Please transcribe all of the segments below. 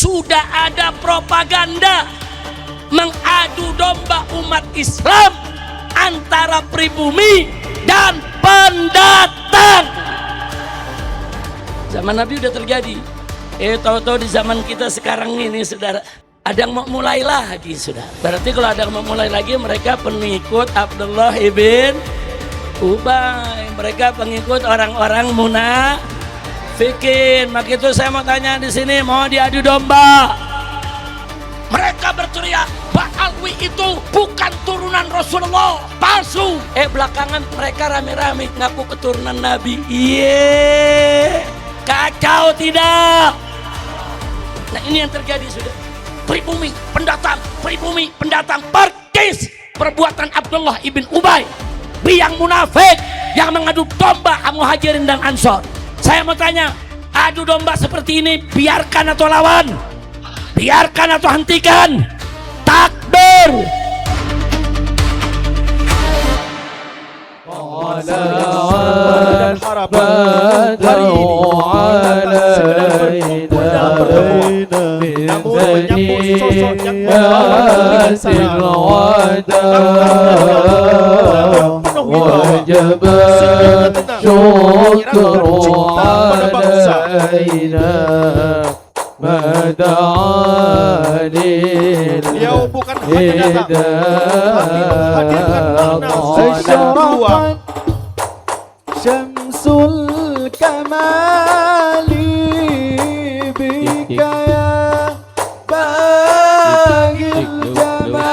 sudah ada propaganda mengadu domba umat Islam antara pribumi dan pendatang. Zaman Nabi udah terjadi. Tahu-tahu di zaman kita sekarang ini, saudara, ada yang mau mulai lagi, saudara. Berarti kalau ada yang mau mulai lagi, mereka pengikut Abdullah ibn Ubay. Mereka pengikut orang-orang munafikin. Maka itu saya mau tanya di sini, mau diadu domba. Mereka berteriak, Pak Alwi itu bukan turunan Rasulullah, palsu. Belakangan mereka rame-rame ngaku keturunan Nabi. Kacau tidak? Nah ini yang terjadi, sudah. Pribumi, pendatang, perkis perbuatan Abdullah ibn Ubay, biang munafik yang mengadu domba Muhajirin dan Ansor. Saya mau tanya, adu domba seperti ini biarkan atau lawan? Biarkan atau hentikan? Takbir! Beliau bukan hanya datang, hadirkan makna Syamsul kamali bika ya bagil jamal.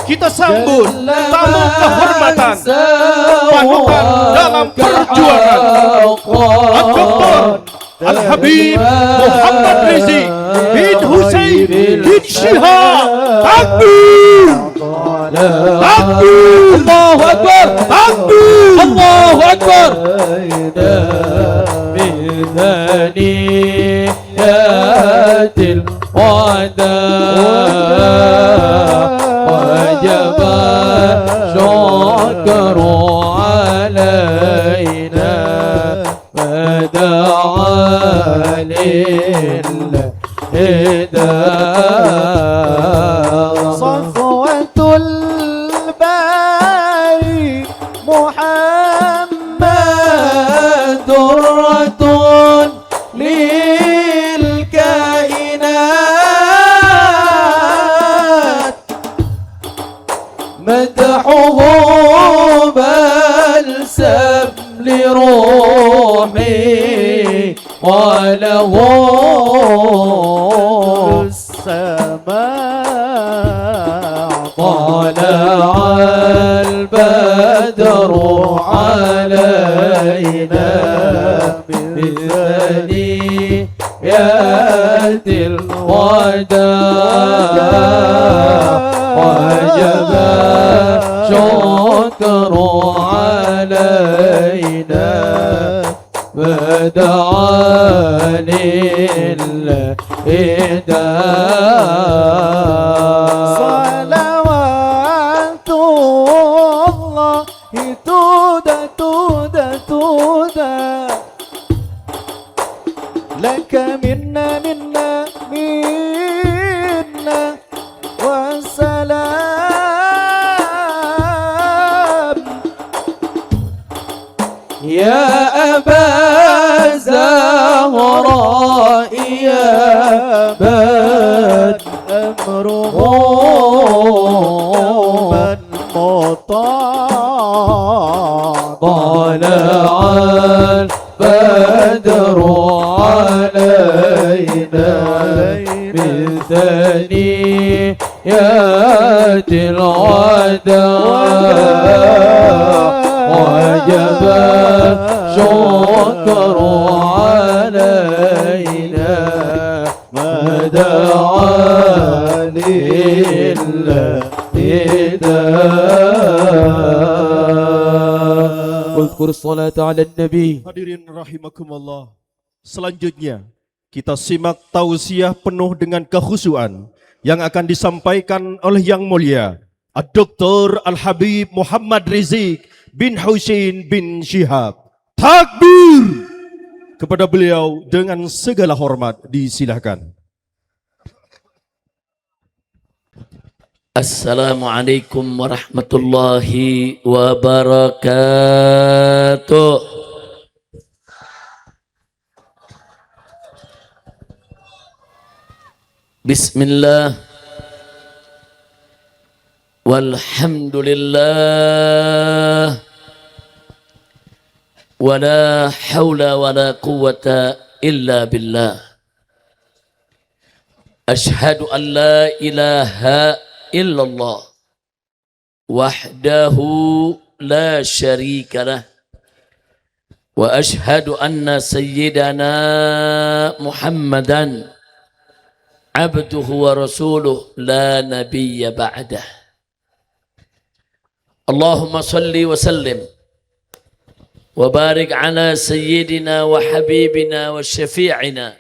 Kita sambut tamu kehormatan panutan dalam perjuangan Dr. Al-Habib Muhammad Rizik bin Hussein bin Syihab. Takbir! Takbir! Allahu Akbar! Takbir! Allahu Akbar! Bidhaniyatil wada wajib syukru alaina fada'a lillah Safwatul Bari Muhammadur Ratun lil kainat madhuhu balsam li ruhi wa lahu طلع البدر علينا بثنيات الوداع وجب شكر علينا فدعا للإداء صلوات الله تودا لك منا والسلام يا أبا زهراء يا بد أمره من مطاع طلع البدر علينا بثنيات الوداع وجب شكر علينا مدعا للهداء اذكر الصلاة على النبي. Hadirin rahimakumullah. Selanjutnya kita simak tausiah penuh dengan kekhusyuan yang akan disampaikan oleh Yang Mulia Dr. Al-Habib Muhammad Rizik bin Hussein bin Syihab. Takbir! kepada beliau dengan segala hormat. Disilahkan. Assalamualaikum warahmatullahi wabarakatuh. Bismillah. Walhamdulillah. Wala hawla wala quwwata illa billah. Ashhadu an la ilaha illallah wahdahu la syarika lah. Wa ashhadu anna sayyidana Muhammadan abduhu wa rasuluh la nabiyya ba'dah. Allahumma salli wa sallim wa barik ala sayyidina wa habibina wa syafi'ina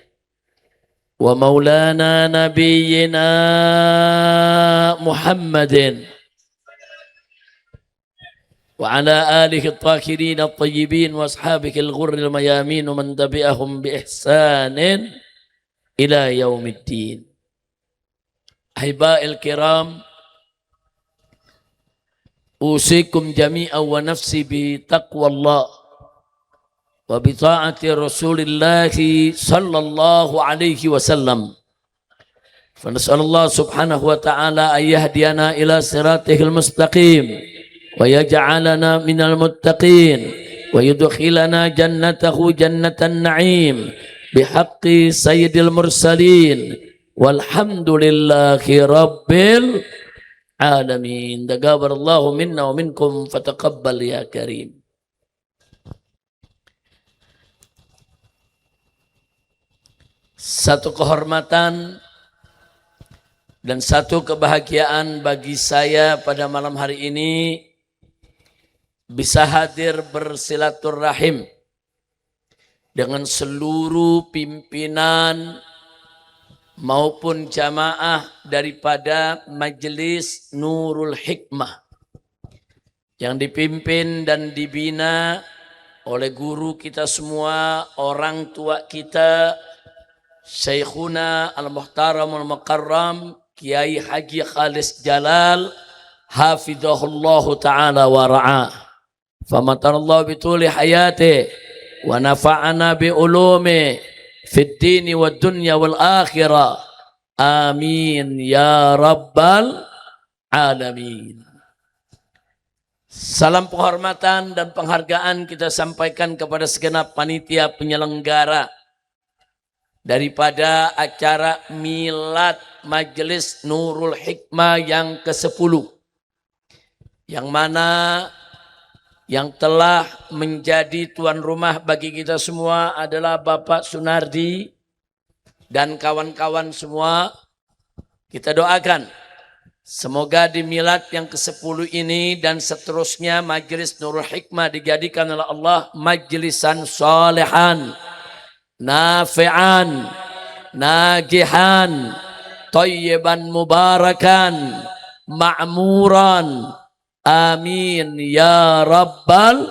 wa maulana nabiyyina Muhammadin wa ala alihi at-tahirin at-tayyibin wa ashabihi al-ghurri al-mayamin wa man tabi'ahum bi ihsanin ila yaumiddin. Ahiba'il kiram, usikum jami'an wa nafsi bi taqwallah wa bi ta'ati Rasulillah sallallahu alaihi wasallam. Fa nas'alullah subhanahu wa ta'ala an yahdiyana ila siratihil mustaqim wa yaj'alana minal muttaqin wa yudkhilana jannatahu jannatan na'im bihaqqi sayyidil mursalin walhamdulillahi rabbil alamin. Taqabbalallahu minna wa minkum fataqabbal ya karim. Satu kehormatan dan satu kebahagiaan bagi saya pada malam hari ini bisa hadir bersilaturahim dengan seluruh pimpinan maupun jamaah daripada Majelis Nurul Hikmah yang dipimpin dan dibina oleh guru kita semua, orang tua kita, Syekhuna Al-Muhtaram Al-Mukarram Kiai Haji Khalis Jalal hafizahullahu ta'ala wa ra'ah. Famatarallahu bituli hayati wa nafa'ana bi ulumi fid dini wad dunya wal akhirah. Amin ya rabbal alamin. Salam penghormatan dan penghargaan kita sampaikan kepada segenap panitia penyelenggara daripada acara milad Majelis Nurul Hikmah yang ke-10, yang mana yang telah menjadi tuan rumah bagi kita semua adalah Bapak Sunardi dan kawan-kawan semua. Kita doakan semoga di milad yang ke-10 ini dan seterusnya Majelis Nurul Hikmah dijadikan oleh Allah majlisan salihan, nafi'an, nagihan, tayyiban mubarakan, ma'muran. Amin ya rabbal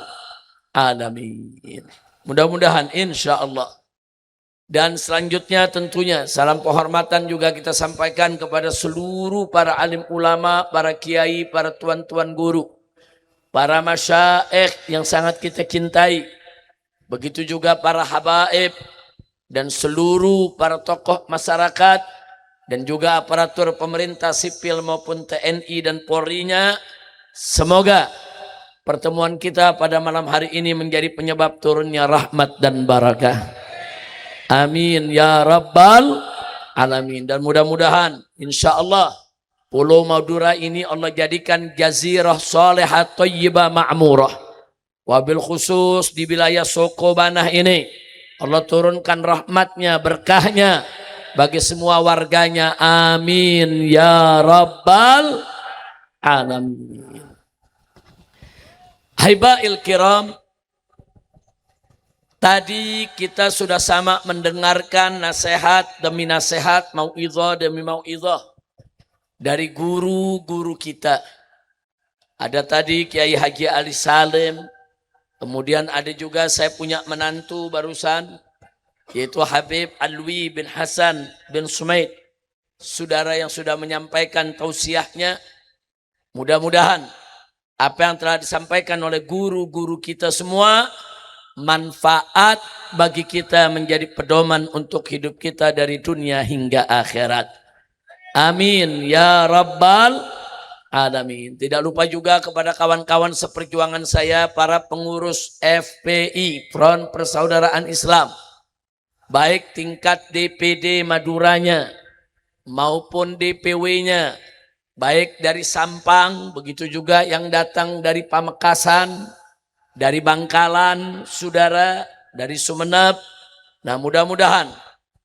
alamin. Mudah-mudahan insya Allah. Dan selanjutnya tentunya salam penghormatan juga kita sampaikan kepada seluruh para alim ulama, para kiai, para tuan-tuan guru, para masyaikh yang sangat kita cintai. Begitu juga para habaib dan seluruh para tokoh masyarakat dan juga aparatur pemerintah sipil maupun TNI dan Polri-nya. Semoga pertemuan kita pada malam hari ini menjadi penyebab turunnya rahmat dan barakah. Amin ya rabbal alamin. Dan mudah-mudahan insya Allah Pulau Madura ini Allah jadikan jazirah salihah thayyibah ma'murah. Wabil khusus di wilayah Sokobanah ini Allah turunkan rahmatnya, berkahnya bagi semua warganya. Amin ya rabbal alamin. Haibail kiram, tadi kita sudah sama mendengarkan nasihat demi nasihat, mau'izah demi mau'izah dari guru-guru kita. Ada tadi Kiai Haji Ali Salim, kemudian ada juga saya punya menantu barusan yaitu Habib Alwi bin Hasan bin Sumaid, saudara yang sudah menyampaikan tausiahnya. Mudah-mudahan apa yang telah disampaikan oleh guru-guru kita semua manfaat bagi kita, menjadi pedoman untuk hidup kita dari dunia hingga akhirat. Amin ya rabbal alamin. Tidak lupa juga kepada kawan-kawan seperjuangan saya, para pengurus FPI, Front Persaudaraan Islam, baik tingkat DPD Maduranya maupun DPW-nya, baik dari Sampang, begitu juga yang datang dari Pamekasan, dari Bangkalan, saudara, dari Sumeneb. Nah, mudah-mudahan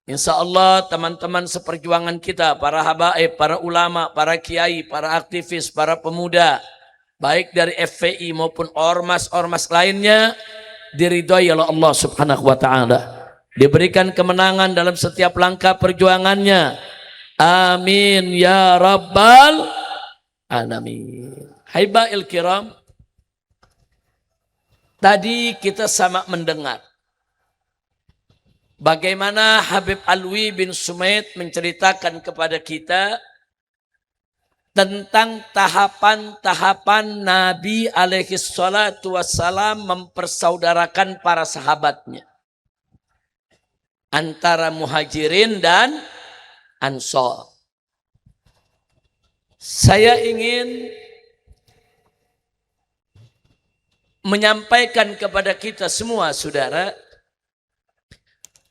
insya Allah teman-teman seperjuangan kita, para habaib, para ulama, para kiai, para aktivis, para pemuda, baik dari FPI maupun ormas-ormas lainnya, diridhoi oleh Allah Subhanahu wa Ta'ala, diberikan kemenangan dalam setiap langkah perjuangannya. Amin ya rabbal alamin. Haibail kiram, tadi kita sama mendengar bagaimana Habib Alwi bin Sumaid menceritakan kepada kita tentang tahapan-tahapan Nabi alaihi salatu wassalam mempersaudarakan para sahabatnya antara Muhajirin dan Ansor. Saya ingin menyampaikan kepada kita semua, saudara,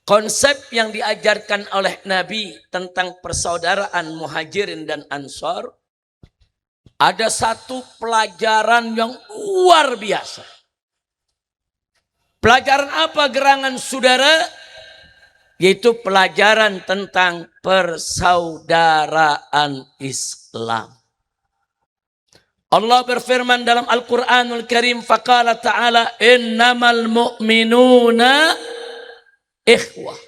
konsep yang diajarkan oleh Nabi tentang persaudaraan Muhajirin dan Ansor. Ada satu pelajaran yang luar biasa. Pelajaran apa gerangan saudara? Yaitu pelajaran tentang persaudaraan Islam. Allah berfirman dalam Al-Quranul Karim, faqala ta'ala, innamal mu'minuna ikhwah.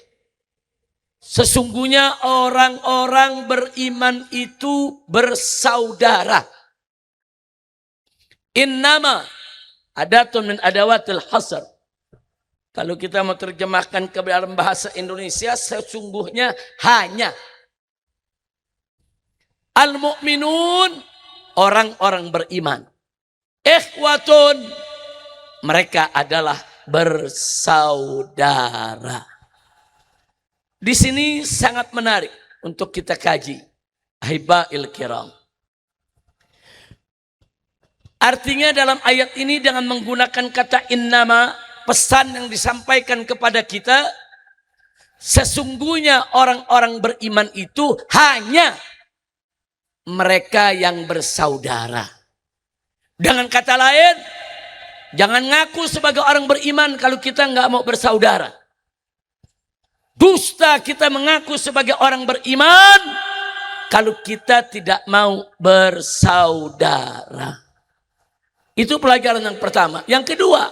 Sesungguhnya orang-orang beriman itu bersaudara. Innama adatun min adawatil hasr. Kalau kita mau terjemahkan ke dalam bahasa Indonesia, sesungguhnya hanya. Al-mu'minun, orang-orang beriman. Ikhwatun, mereka adalah bersaudara. Di sini sangat menarik untuk kita kaji. Ahiba'il kiram. Artinya dalam ayat ini dengan menggunakan kata innama, pesan yang disampaikan kepada kita, sesungguhnya orang-orang beriman itu hanya mereka yang bersaudara. Dengan kata lain, jangan ngaku sebagai orang beriman kalau kita nggak mau bersaudara. Dusta kita mengaku sebagai orang beriman kalau kita tidak mau bersaudara. Itu pelajaran yang pertama. Yang kedua,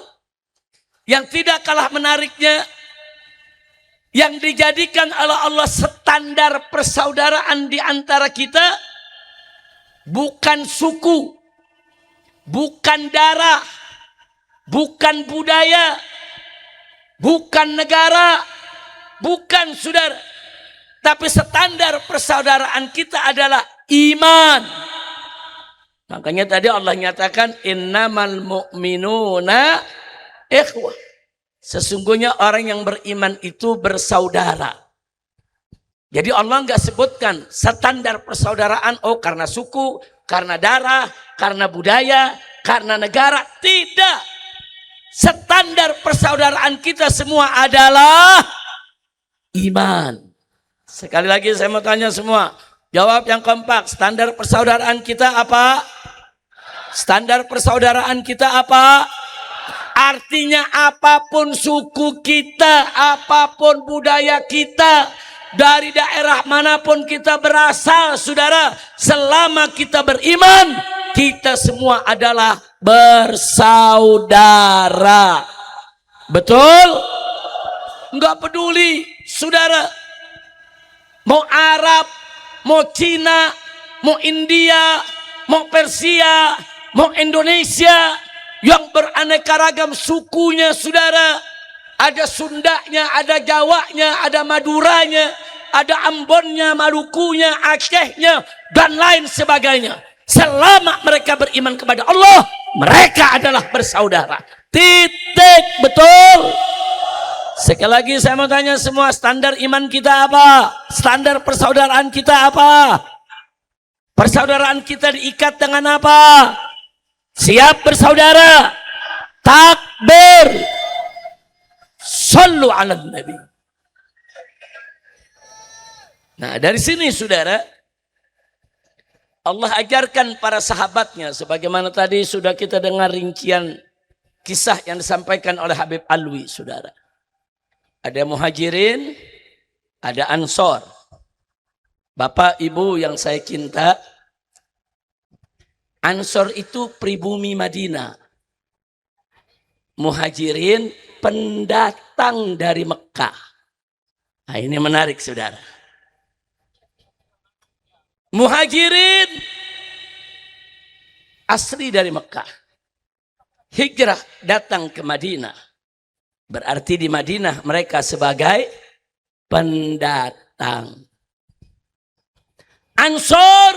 yang tidak kalah menariknya, yang dijadikan oleh Allah standar persaudaraan di antara kita, bukan suku, bukan darah, bukan budaya, bukan negara, bukan saudara. Tapi standar persaudaraan kita adalah iman. Makanya tadi Allah nyatakan innamal mu'minuna ikhwah. Sesungguhnya orang yang beriman itu bersaudara. Jadi Allah nggak sebutkan standar persaudaraan, oh karena suku, karena darah, karena budaya, karena negara. Tidak. Standar persaudaraan kita semua adalah iman. Sekali lagi saya mau tanya semua. Jawab yang kompak. Standar persaudaraan kita apa? Standar persaudaraan kita apa? Artinya apapun suku kita, apapun budaya kita, dari daerah manapun kita berasal, saudara, selama kita beriman, kita semua adalah bersaudara. Betul? Enggak peduli, saudara, mau Arab, mau Cina, mau India, mau Persia, mau Indonesia, yang beraneka ragam sukunya, saudara, ada Sundanya, ada Jawanya, ada Maduranya, ada Ambonnya, Malukunya, Acehnya, dan lain sebagainya. Selama mereka beriman kepada Allah, mereka adalah bersaudara. Titik, betul. Sekali lagi saya mau tanya semua, standar iman kita apa? Standar persaudaraan kita apa? Persaudaraan kita diikat dengan apa? Siap bersaudara. Takbir. Sallu ala Nabi. Nah, dari sini saudara, Allah ajarkan para sahabatnya sebagaimana tadi sudah kita dengar rincian kisah yang disampaikan oleh Habib Alwi, saudara. Ada Muhajirin, ada Ansor. Bapak Ibu yang saya cinta, Ansor itu pribumi Madinah. Muhajirin pendatang dari Mekah. Nah, ini menarik saudara. Muhajirin asli dari Mekah. Hijrah datang ke Madinah. Berarti di Madinah mereka sebagai pendatang. Ansor,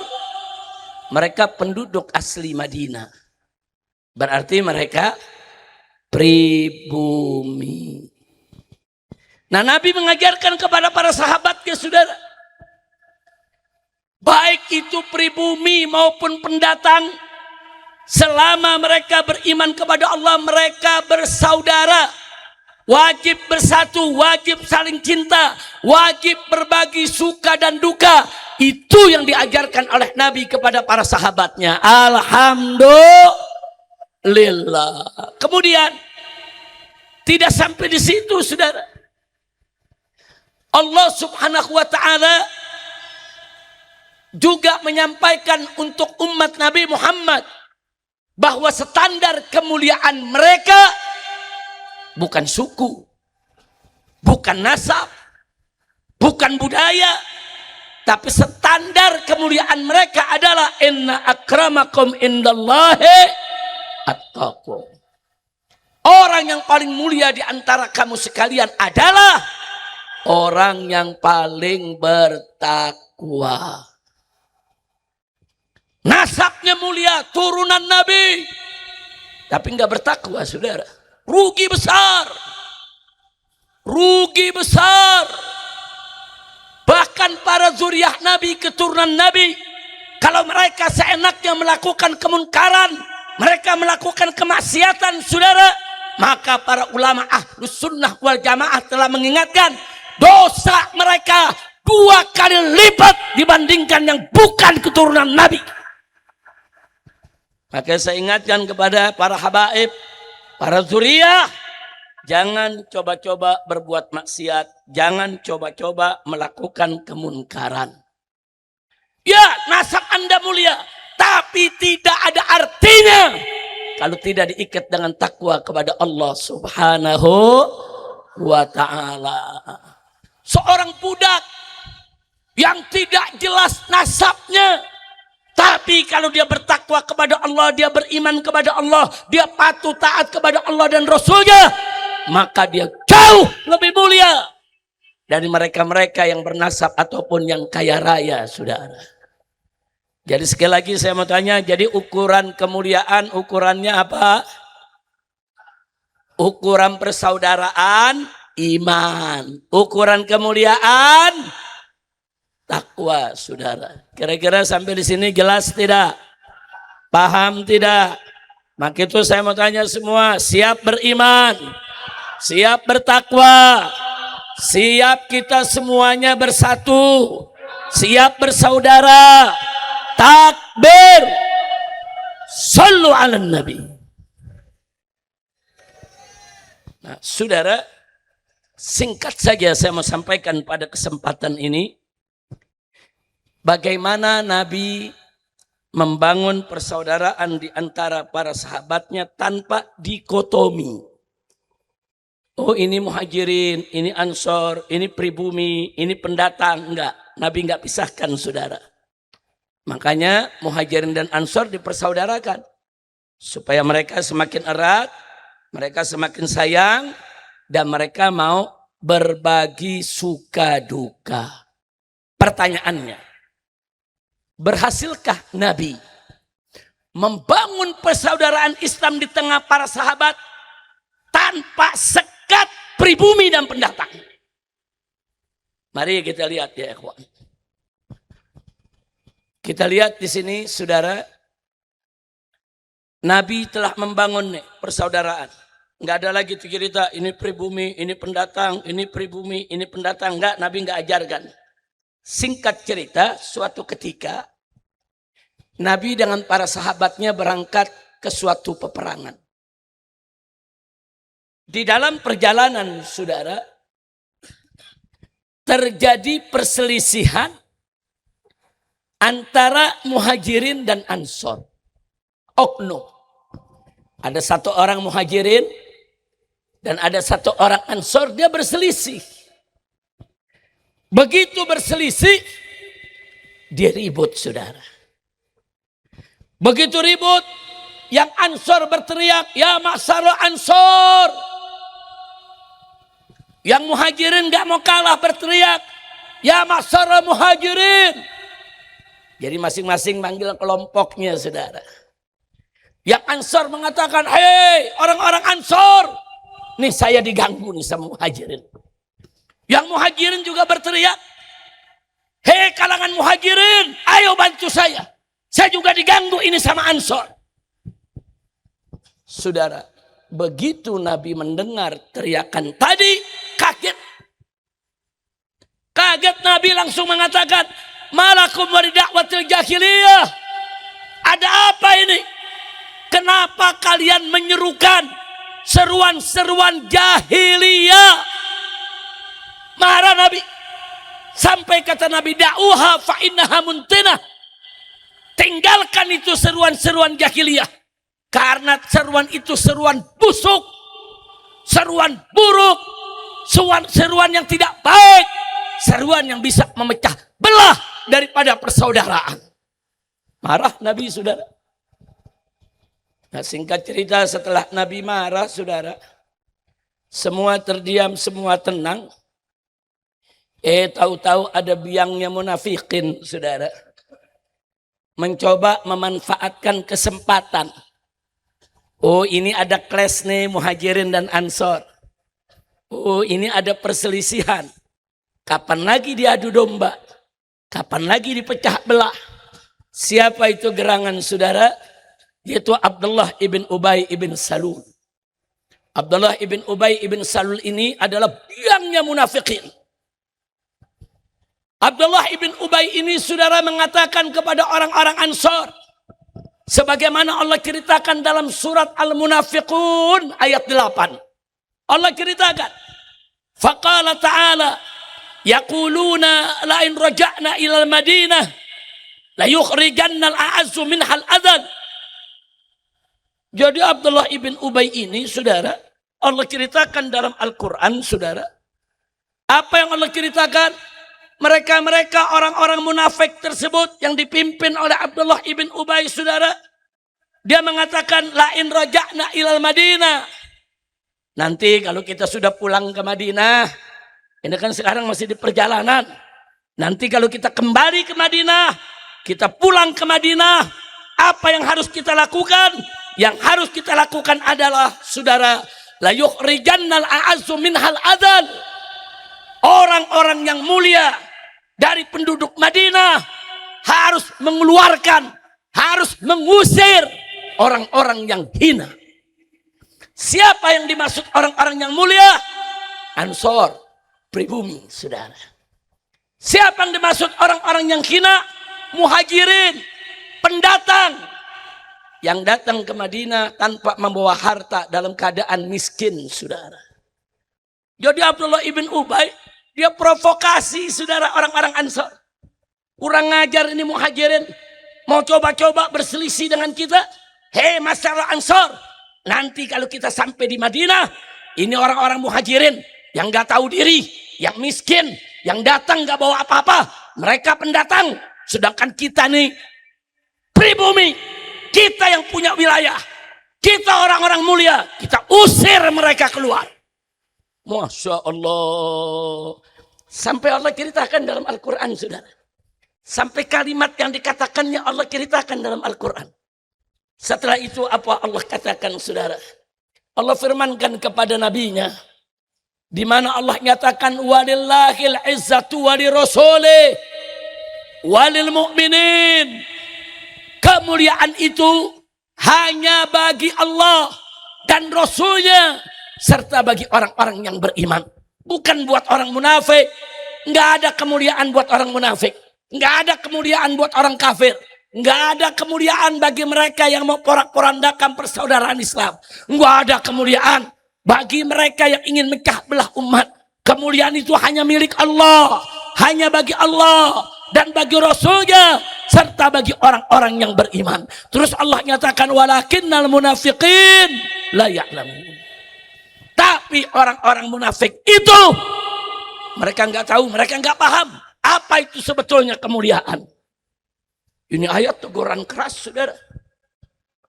mereka penduduk asli Madinah. Berarti mereka pribumi. Nah, Nabi mengajarkan kepada para sahabatnya, saudara, baik itu pribumi maupun pendatang, selama mereka beriman kepada Allah, mereka bersaudara, wajib bersatu, wajib saling cinta, wajib berbagi suka dan duka. Itu yang diajarkan oleh Nabi kepada para sahabatnya. Alhamdulillah. Kemudian tidak sampai di situ, saudara. Allah Subhanahu wa ta'ala juga menyampaikan untuk umat Nabi Muhammad bahwa standar kemuliaan mereka bukan suku, bukan nasab, bukan budaya, tapi standar kemuliaan mereka adalah inna akramakum indallahi attaqwa. Orang yang paling mulia di antara kamu sekalian adalah orang yang paling bertakwa. Nasabnya mulia, turunan Nabi, tapi nggak bertakwa, saudara. Rugi besar. Rugi besar. Bahkan para zuriyah Nabi, keturunan Nabi, kalau mereka seenaknya melakukan kemunkaran, mereka melakukan kemaksiatan, saudara, maka para ulama Ahlus Sunnah wal Jamaah telah mengingatkan dosa mereka 2 kali lipat dibandingkan yang bukan keturunan Nabi. Maka saya ingatkan kepada para habaib, para zuriyah, jangan coba-coba berbuat maksiat, jangan coba-coba melakukan kemunkaran. Ya, nasab Anda mulia, tapi tidak ada artinya kalau tidak diikat dengan takwa kepada Allah Subhanahu wa ta'ala. Seorang budak yang tidak jelas nasabnya, tapi kalau dia bertakwa kepada Allah, dia beriman kepada Allah, dia patuh taat kepada Allah dan Rasulnya, maka dia jauh lebih mulia dari mereka-mereka yang bernasab ataupun yang kaya raya, saudara. Jadi sekali lagi saya mau tanya, jadi ukuran kemuliaan, ukurannya apa? Ukuran persaudaraan, iman. Ukuran kemuliaan, takwa, saudara. Kira-kira sampai di sini jelas tidak? Paham tidak? Maka itu saya mau tanya semua, siap beriman, siap bertakwa, siap kita semuanya bersatu, siap bersaudara. Takbir. Sallu ala Nabi. Nah, saudara, singkat saja saya mau sampaikan pada kesempatan ini bagaimana Nabi membangun persaudaraan di antara para sahabatnya tanpa dikotomi. Oh, ini muhajirin, ini ansor, ini pribumi, ini pendatang. Enggak, Nabi enggak pisahkan, saudara. Makanya muhajirin dan ansor dipersaudarakan supaya mereka semakin erat, mereka semakin sayang, dan mereka mau berbagi suka duka. Pertanyaannya, berhasilkah Nabi membangun persaudaraan Islam di tengah para sahabat tanpa sekat pribumi dan pendatang? Mari kita lihat ya ikhwan. Kita lihat di sini saudara, Nabi telah membangun nih persaudaraan. Enggak ada lagi cerita ini pribumi, ini pendatang, ini pribumi, ini pendatang. Enggak, Nabi enggak ajarkan. Singkat cerita, suatu ketika Nabi dengan para sahabatnya berangkat ke suatu peperangan. Di dalam perjalanan saudara, terjadi perselisihan antara muhajirin dan ansor. Oknum. Ada satu orang muhajirin dan ada satu orang ansor, dia berselisih. Begitu berselisih, dia ribut saudara. Begitu ribut, yang ansor berteriak, ya masyarakat ansor. Yang muhajirin gak mau kalah berteriak, ya masyarakat muhajirin. Jadi masing-masing manggil kelompoknya saudara. Yang ansor mengatakan, hei orang-orang ansor, nih saya diganggu nih sama muhajirin. Yang muhajirin juga berteriak, hei kalangan muhajirin, ayo bantu saya juga diganggu ini sama ansor. Saudara, begitu Nabi mendengar teriakan tadi, kaget. Kaget Nabi langsung mengatakan, malakum wa da'watil jahiliyah. Ada apa ini? Kenapa kalian menyerukan seruan-seruan jahiliyah? Marah Nabi. Sampai kata Nabi, da'uha fa innaha muntinah. Tinggalkan itu seruan-seruan jahiliyah. Karena seruan itu seruan busuk, seruan buruk, seruan yang tidak baik, seruan yang bisa memecah belah daripada persaudaraan. Marah Nabi saudara. Nah, singkat cerita, setelah Nabi marah saudara, semua terdiam, semua tenang. Tahu-tahu ada biangnya munafikin saudara, mencoba memanfaatkan kesempatan. Oh, ini ada clash nih muhajirin dan ansor. Oh, ini ada perselisihan. Kapan lagi diadu domba? Kapan lagi dipecah belah? Siapa itu gerangan saudara? Yaitu Abdullah ibn Ubay ibn Salul. Abdullah ibn Ubay ibn Salul ini adalah biangnya munafikin. Abdullah ibn Ubay ini saudara mengatakan kepada orang-orang ansor, sebagaimana Allah ceritakan dalam surat Al-Munafiqun ayat 8. Allah ceritakan, faqala ta'ala, yaquluna la in raja'na ila al-Madinah la yukhrijanna al-a'azzu minhal adhan. Jadi Abdullah ibn Ubay ini saudara, Allah ceritakan dalam Al-Quran saudara. Apa yang Allah ceritakan? Mereka orang-orang munafik tersebut yang dipimpin oleh Abdullah ibn Ubay saudara. Dia mengatakan lain raja'na ilal Madinah. Nanti kalau kita sudah pulang ke Madinah, ini kan sekarang masih di perjalanan. Nanti kalau kita kembali ke Madinah, kita pulang ke Madinah, apa yang harus kita lakukan? Yang harus kita lakukan adalah saudara, la yukhrijannal a'azzu minhal adhan. Orang-orang yang mulia dari penduduk Madinah harus mengeluarkan, harus mengusir orang-orang yang hina. Siapa yang dimaksud orang-orang yang mulia? Ansor, pribumi, saudara. Siapa yang dimaksud orang-orang yang hina? Muhajirin, pendatang yang datang ke Madinah tanpa membawa harta, dalam keadaan miskin, saudara. Jadi Abdullah ibn Ubay, dia provokasi saudara orang-orang Ansor. Kurang ngajar ini muhajirin, mau coba-coba berselisih dengan kita. Hei masyarakat Ansor, nanti kalau kita sampai di Madinah, ini orang-orang muhajirin yang gak tahu diri, yang miskin, yang datang gak bawa apa-apa. Mereka pendatang, sedangkan kita nih pribumi, kita yang punya wilayah, kita orang-orang mulia, kita usir mereka keluar. Masya Allah. Sampai Allah ceritakan dalam Al-Quran, saudara. Sampai kalimat yang dikatakannya Allah ceritakan dalam Al-Quran. Setelah itu apa Allah katakan, saudara? Allah firmankan kepada nabinya, di mana Allah nyatakan walillahil izzatu walirrasulih walil mu'minin. Kemuliaan itu hanya bagi Allah dan Rasulnya serta bagi orang-orang yang beriman. Bukan buat orang munafik. Nggak ada kemuliaan buat orang munafik. Nggak ada kemuliaan buat orang kafir. Nggak ada kemuliaan bagi mereka yang mau porak-porandakan persaudaraan Islam. Nggak ada kemuliaan bagi mereka yang ingin mecah belah umat. Kemuliaan itu hanya milik Allah. Hanya bagi Allah dan bagi Rasulnya serta bagi orang-orang yang beriman. Terus Allah nyatakan walakinnal munafiqin la ya'lamun. Tapi orang-orang munafik itu mereka nggak tahu, mereka nggak paham apa itu sebetulnya kemuliaan. Ini ayat teguran keras, saudara.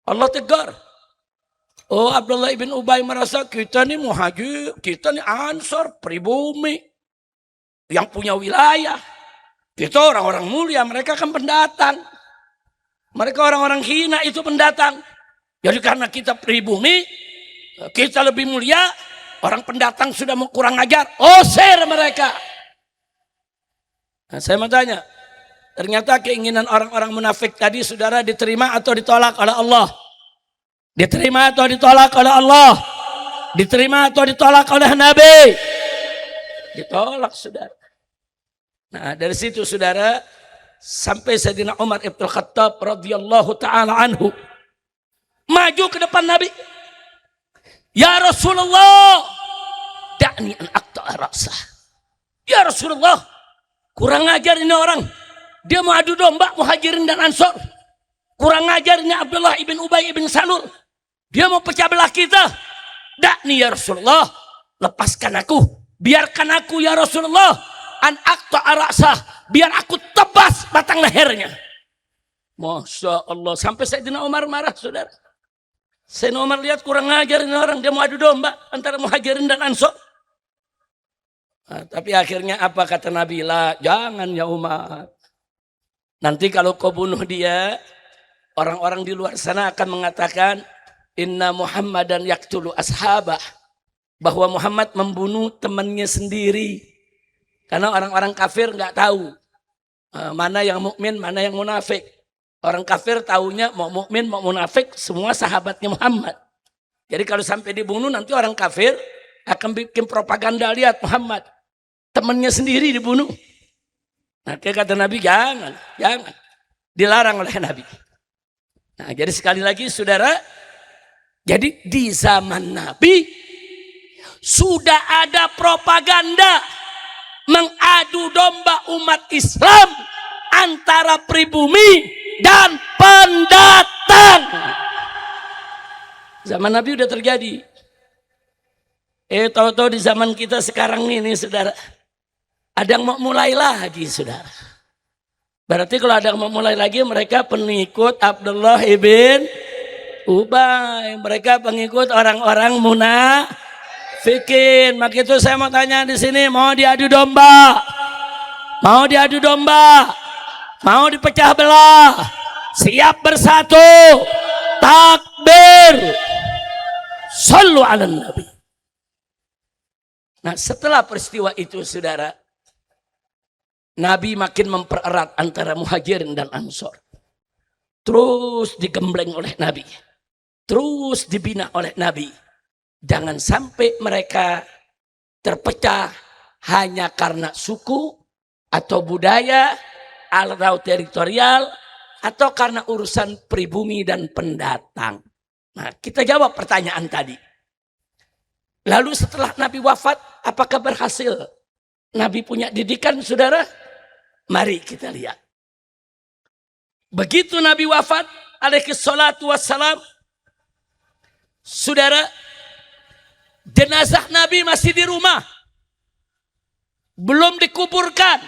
Allah tegar. Oh, Abdullah ibn Ubay merasa kita nih muhajir, kita nih ansor, pribumi yang punya wilayah. Kita orang-orang mulia, mereka kan pendatang. Mereka orang-orang hina, itu pendatang. Jadi karena kita pribumi, kita lebih mulia, orang pendatang sudah mau kurang ajar, usir mereka. Nah, saya mau tanya, ternyata keinginan orang-orang munafik tadi, saudara, diterima atau ditolak oleh Allah? Diterima atau ditolak oleh Allah? Diterima atau ditolak oleh Nabi? Ditolak, saudara. Nah, dari situ, saudara, sampai Sayyidina Umar ibn Khattab radhiyallahu ta'ala anhu maju ke depan Nabi. Ya Rasulullah, da'ni an aqta'a ra'sah. Ya Rasulullah, kurang ajar ini orang. Dia mau adu domba Muhajirin dan Ansor. Kurang ajar ini Abdullah ibn Ubay ibn Salul. Dia mau pecah belah kita. Da'ni ya Rasulullah, lepaskan aku. Biarkan aku ya Rasulullah. An aqta'a ra'sah. Biar aku tebas batang lehernya. Masya Allah. Sampai Sayyidina Umar marah, saudara. Sayyidina Umar lihat kurang ajar ini orang. Dia mau adu domba antara Muhajirin dan Ansor. Nah, tapi akhirnya apa kata Nabi? La, jangan ya Umar. Nanti kalau kau bunuh dia, orang-orang di luar sana akan mengatakan, Inna Muhammadan yaktulu ashabah. Bahwa Muhammad membunuh temannya sendiri. Karena orang-orang kafir nggak tahu mana yang mukmin, mana yang munafik. Orang kafir taunya mau mukmin, mau munafik, semua sahabatnya Muhammad. Jadi kalau sampai dibunuh nanti orang kafir akan bikin propaganda, lihat Muhammad temannya sendiri dibunuh. Nah, kata Nabi jangan. Dilarang oleh Nabi. Nah, jadi sekali lagi saudara, jadi di zaman Nabi sudah ada propaganda mengadu domba umat Islam antara pribumi dan pendatang. Zaman Nabi udah terjadi. Tahu-tahu di zaman kita sekarang ini, saudara, ada yang mau mulai lagi, saudara. Berarti kalau ada yang mau mulai lagi, mereka pengikut Abdullah ibn Ubay. Mereka pengikut orang-orang munafikin. Maka itu saya mau tanya di sini, mau diadu domba? Mau diadu domba? Mau dipecah belah? Siap bersatu? Takbir. Sallu ala Nabi. Nah, setelah peristiwa itu, saudara, Nabi makin mempererat antara Muhajirin dan Ansor. Terus digembleng oleh Nabi. Terus dibina oleh Nabi. Jangan sampai mereka terpecah hanya karena suku atau budaya atau teritorial atau karena urusan pribumi dan pendatang. Nah, kita jawab pertanyaan tadi. Lalu setelah Nabi wafat, apakah berhasil Nabi punya didikan, saudara? Mari kita lihat. Begitu Nabi wafat, alaihi salatu wassalam, saudara, jenazah Nabi masih di rumah. Belum dikuburkan.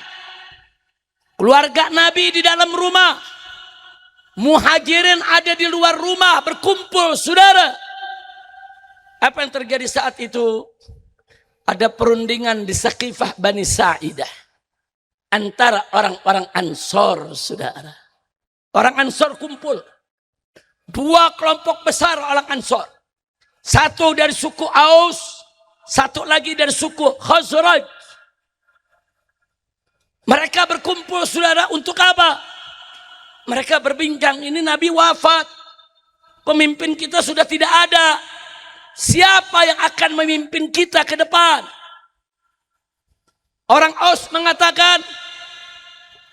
Keluarga Nabi di dalam rumah. Muhajirin ada di luar rumah berkumpul, saudara. Apa yang terjadi saat itu? ada perundingan di Saqifah Bani Sa'idah antara orang-orang Ansor, saudara. Orang Ansor kumpul. Dua kelompok besar orang Ansor. Satu dari suku Aus, satu lagi dari suku Khazraj. Mereka berkumpul, saudara, untuk apa? Mereka berbincang, ini Nabi wafat. Pemimpin kita sudah tidak ada. Siapa yang akan memimpin kita ke depan? Orang Aus mengatakan,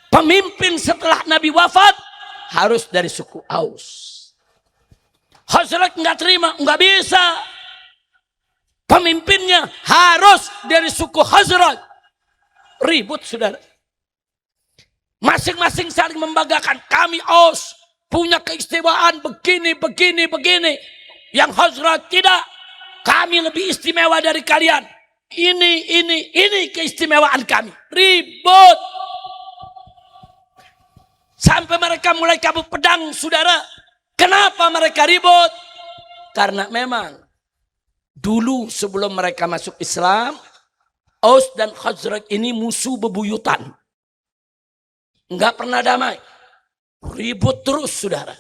pemimpin setelah Nabi wafat harus dari suku Aus. Khazraj nggak terima, nggak bisa. Pemimpinnya harus dari suku Khazraj. Ribut, saudara. Masing-masing saling membanggakan. Kami Aus punya keistimewaan begini, begini, begini. Yang Khazraj tidak. Kami lebih istimewa dari kalian. Ini keistimewaan kami. Ribut. Sampai mereka mulai kabut pedang, saudara. Kenapa mereka ribut? Karena memang dulu sebelum mereka masuk Islam, Aus dan Khazraj ini musuh bebuyutan. Enggak pernah damai. Ribut terus, saudara.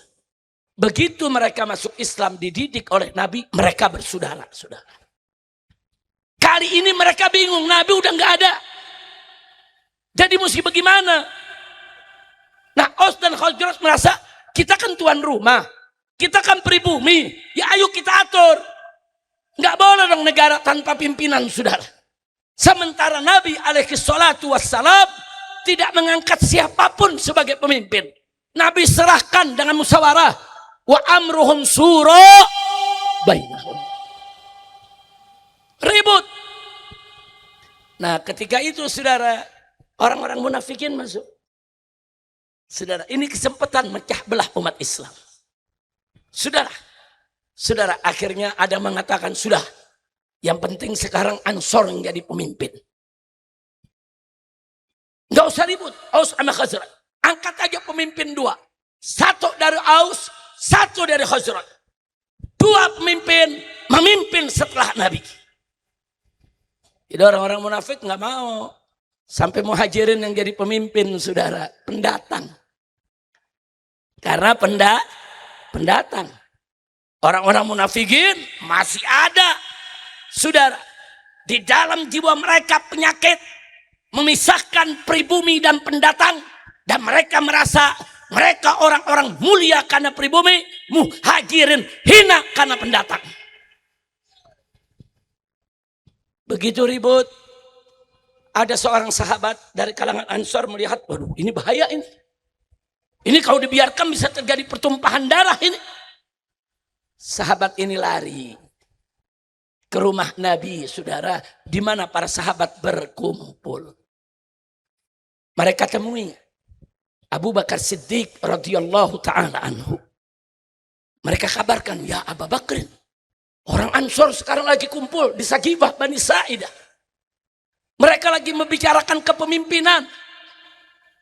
Begitu mereka masuk Islam, dididik oleh Nabi, mereka bersaudara, saudara. Kali ini mereka bingung, Nabi udah nggak ada. Jadi mesti bagaimana? Nah, Aus dan Khazraj merasa, kita kan tuan rumah, kita kan pribumi, ya ayo kita atur. Nggak boleh dong negara tanpa pimpinan, saudara. Sementara Nabi alaihi salatu wassalam tidak mengangkat siapapun sebagai pemimpin. Nabi serahkan dengan musyawarah. Wa amruhum syura bainahum. Ribut. Nah, ketika itu, saudara, orang-orang munafikin masuk. Saudara, ini kesempatan mecah belah umat Islam. Saudara, akhirnya ada mengatakan, sudah, yang penting sekarang Ansor yang jadi pemimpin. Nggak usah ribut, Aus sama Khazraj. Angkat aja pemimpin dua. Satu dari Aus, satu dari Khazraj. Dua pemimpin memimpin setelah Nabi. Jadi orang-orang munafik nggak mau. Sampai Muhajirin yang jadi pemimpin, saudara, pendatang. Karena pendatang. Orang-orang munafikin masih ada, saudara. Di dalam jiwa mereka penyakit memisahkan pribumi dan pendatang. Dan mereka merasa mereka orang-orang mulia karena pribumi, Muhajirin hina karena pendatang. Begitu ribut, ada seorang sahabat dari kalangan Ansor melihat, waduh, ini bahaya ini. Ini kalau dibiarkan bisa terjadi pertumpahan darah ini. Sahabat ini lari ke rumah Nabi, saudara, di mana para sahabat berkumpul. Mereka temui Abu Bakar Siddiq radhiyallahu ta'ala anhu. Mereka kabarkan, ya Abu Bakrin, orang Ansor sekarang lagi kumpul di Saqifah Bani Sa'idah. Mereka lagi membicarakan kepemimpinan.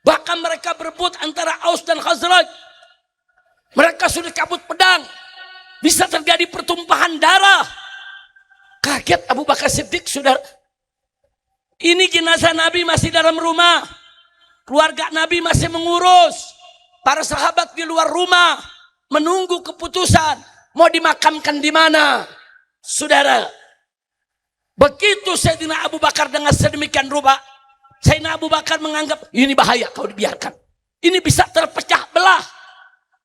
Bahkan mereka berebut antara Aus dan Khazraj. Mereka sudah kabut pedang. Bisa terjadi pertumpahan darah. Kaget Abu Bakar Siddiq, saudara. Ini jenazah Nabi masih dalam rumah. Keluarga Nabi masih mengurus. Para sahabat di luar rumah menunggu keputusan mau dimakamkan di mana. Saudara, begitu Sayyidina Abu Bakar dengan sedemikian rupa, Sayyidina Abu Bakar menganggap ini bahaya kalau dibiarkan. Ini bisa terpecah belah.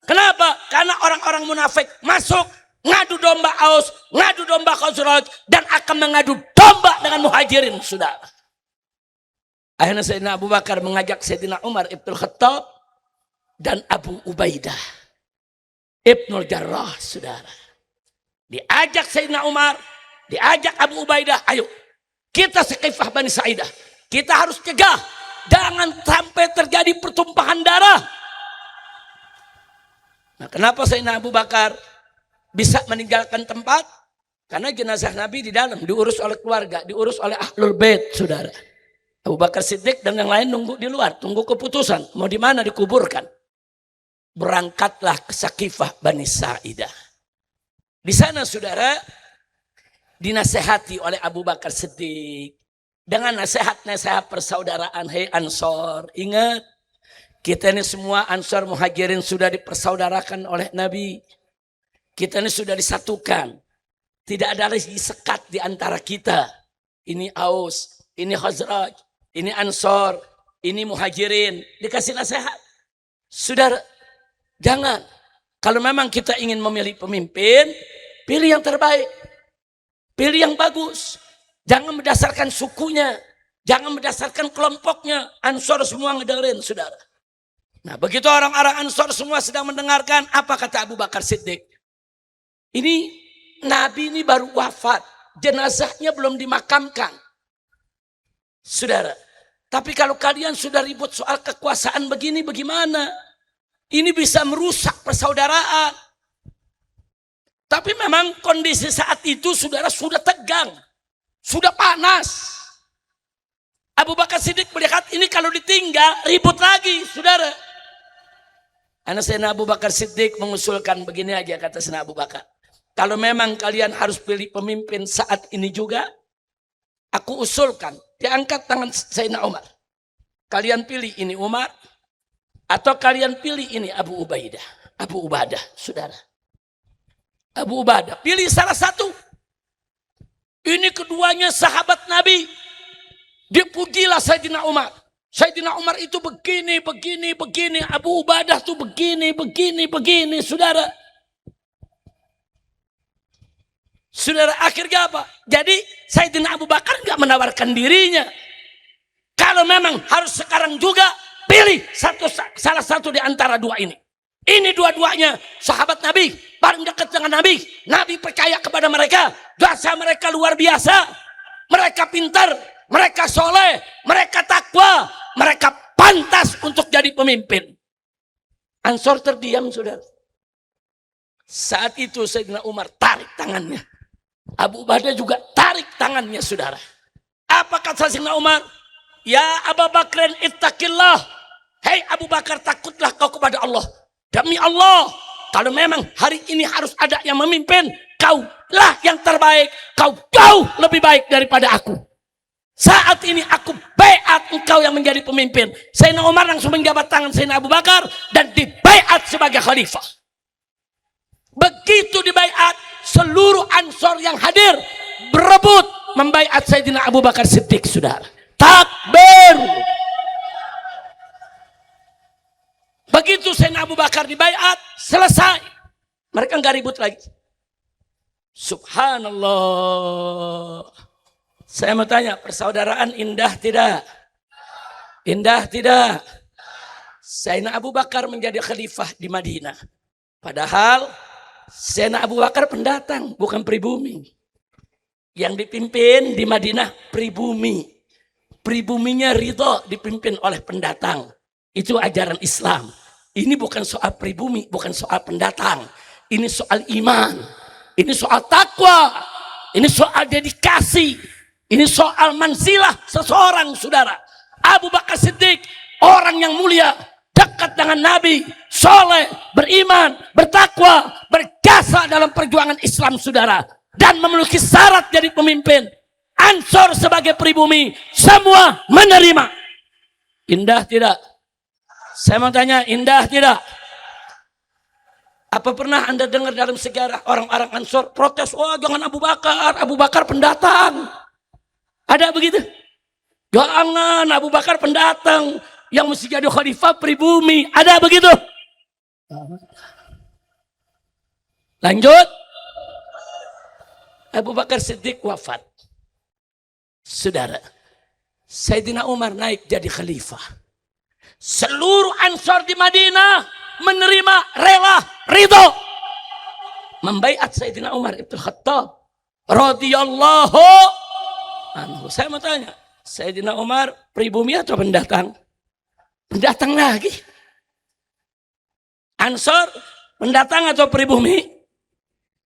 Kenapa? Karena orang-orang munafik masuk, ngadu domba Aus, ngadu domba Khazraj, dan akan mengadu domba dengan Muhajirin, saudara. Akhirnya Sayyidina Abu Bakar mengajak Sayyidina Umar Ibn Khattab dan Abu Ubaidah Ibnul Jarrah, saudara. Diajak Sayyidina Umar, diajak Abu Ubaidah, ayo kita Saqifah Bani Sa'idah. Kita harus cegah, jangan sampai terjadi pertumpahan darah. Nah, kenapa Sayyidina Abu Bakar bisa meninggalkan tempat? Karena jenazah Nabi di dalam, diurus oleh keluarga, diurus oleh Ahlul Bait, saudara. Abu Bakar Siddiq dan yang lain nunggu di luar, tunggu keputusan mau di mana dikuburkan. Berangkatlah ke Saqifah Bani Sa'idah. Di sana, saudara, dinasehati oleh Abu Bakar Siddiq dengan nasihat-nasihat persaudaraan. Hei Ansor, ingat kita ini semua Ansor Muhajirin sudah dipersaudarakan oleh Nabi. Kita ini sudah disatukan. Tidak ada lagi sekat di antara kita. Ini Aus, ini Khazraj, ini Ansor, ini Muhajirin. Dikasih nasihat. Saudara, jangan. Kalau memang kita ingin memilih pemimpin, pilih yang terbaik. Pilih yang bagus. Jangan berdasarkan sukunya. Jangan berdasarkan kelompoknya. Ansor semua ngedengerin, saudara. Nah, begitu orang-orang Ansor semua sedang mendengarkan, apa kata Abu Bakar Siddiq? Ini Nabi ini baru wafat. Jenazahnya belum dimakamkan. Saudara, tapi kalau kalian sudah ribut soal kekuasaan begini, bagaimana? Ini bisa merusak persaudaraan. Tapi memang kondisi saat itu saudara sudah tegang. Sudah panas. Abu Bakar Siddiq melihat ini kalau ditinggal ribut lagi saudara. Anak Sayyidina Abu Bakar Siddiq mengusulkan begini aja kata Sayyidina Abu Bakar. Kalau memang kalian harus pilih pemimpin saat ini juga. Aku usulkan. Diangkat tangan Sayyidina Umar. Kalian pilih ini Umar. Atau kalian pilih ini Abu Ubaidah. Abu Ubadah, saudara. Abu Ubadah, pilih salah satu. Ini keduanya sahabat Nabi. Dipujilah Sayyidina Umar. Sayyidina Umar itu begini. Abu Ubadah tuh begini, saudara. Saudara, akhirnya apa? Jadi Sayyidina Abu Bakar nggak menawarkan dirinya. Kalau memang harus sekarang juga, pilih salah satu di antara dua ini. Ini dua-duanya sahabat Nabi, paling dekat dengan Nabi. Nabi percaya kepada mereka, dosa mereka luar biasa. Mereka pintar, mereka soleh, mereka takwa, mereka pantas untuk jadi pemimpin. Ansor terdiam, saudara. Saat itu Sayyidina Umar tarik tangannya. Abu Ubaidah juga tarik tangannya, saudara. Apa kata Sayyidina Umar? Ya Abu Bakrin ittaqillah. Hei Abu Bakar, takutlah kau kepada Allah. Demi Allah, kalau memang hari ini harus ada yang memimpin, kaulah yang terbaik. Kau jauh lebih baik daripada aku. Saat ini aku baiat engkau yang menjadi pemimpin. Sayyidina Umar langsung menjabat tangan Sayyidina Abu Bakar dan dibaiat sebagai khalifah. Begitu dibaiat, seluruh Ansor yang hadir berebut membaiat Sayyidina Abu Bakar Siddiq, saudara. Takbir. Begitu Sayyidina Abu Bakar dibaiat, selesai. Mereka nggak ribut lagi. Subhanallah. Saya mau tanya, persaudaraan indah tidak? Indah tidak? Sayyidina Abu Bakar menjadi khalifah di Madinah. Padahal Sayyidina Abu Bakar pendatang, bukan pribumi. Yang dipimpin di Madinah pribumi. Pribuminya ridho dipimpin oleh pendatang. Itu ajaran Islam. Ini bukan soal pribumi, bukan soal pendatang. Ini soal iman. Ini soal takwa. Ini soal dedikasi. Ini soal manzilah seseorang, saudara. Abu Bakar Siddiq, orang yang mulia, dekat dengan Nabi, soleh, beriman, bertakwa, berjasa dalam perjuangan Islam, saudara. Dan memiliki syarat jadi pemimpin. Ansor sebagai pribumi, semua menerima. Indah tidak? Saya mau tanya, indah tidak? Apa pernah Anda dengar dalam sejarah orang-orang Ansor protes, wah jangan Abu Bakar pendatang. Ada begitu? Jangan, Abu Bakar pendatang. Yang mesti jadi khalifah pribumi. Ada begitu? Lanjut. Abu Bakar Siddiq wafat. Saudara, Sayyidina Umar naik jadi khalifah. Seluruh Ansor di Madinah menerima, rela, ridho membaiat Sayyidina Umar Ibn Khattab radhiyallahu anhu. Saya mau tanya, Sayyidina Umar pribumi atau pendatang? Pendatang lagi. Ansor pendatang atau pribumi?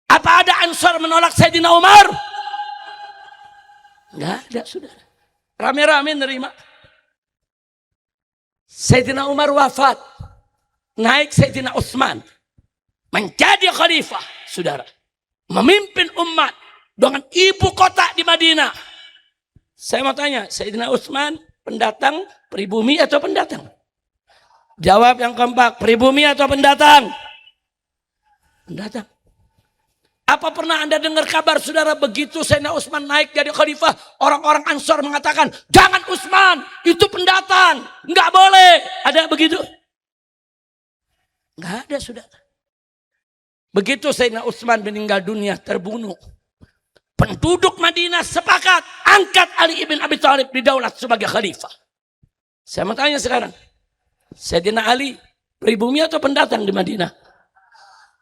Apa ada Ansor menolak Sayyidina Umar? Enggak ada, saudara. Rame-rame nerima. Sayyidina Umar wafat. Naik Sayyidina Utsman. Menjadi khalifah, saudara. Memimpin umat. dengan ibu kota di Madinah. Saya mau tanya, Sayyidina Utsman pendatang, pribumi atau pendatang? Jawab yang kompak, pribumi atau pendatang? Pendatang. Apa pernah Anda dengar kabar saudara begitu Sayyidina Utsman naik jadi khalifah, orang-orang Ansor mengatakan, jangan Utsman, itu pendatang, nggak boleh. Ada begitu? Nggak ada saudara. Begitu Sayyidina Utsman meninggal dunia, terbunuh. Penduduk Madinah sepakat angkat Ali ibn Abi Thalib didaulat sebagai khalifah. Saya mau tanya sekarang, Sayyidina Ali pribumi atau pendatang di Madinah?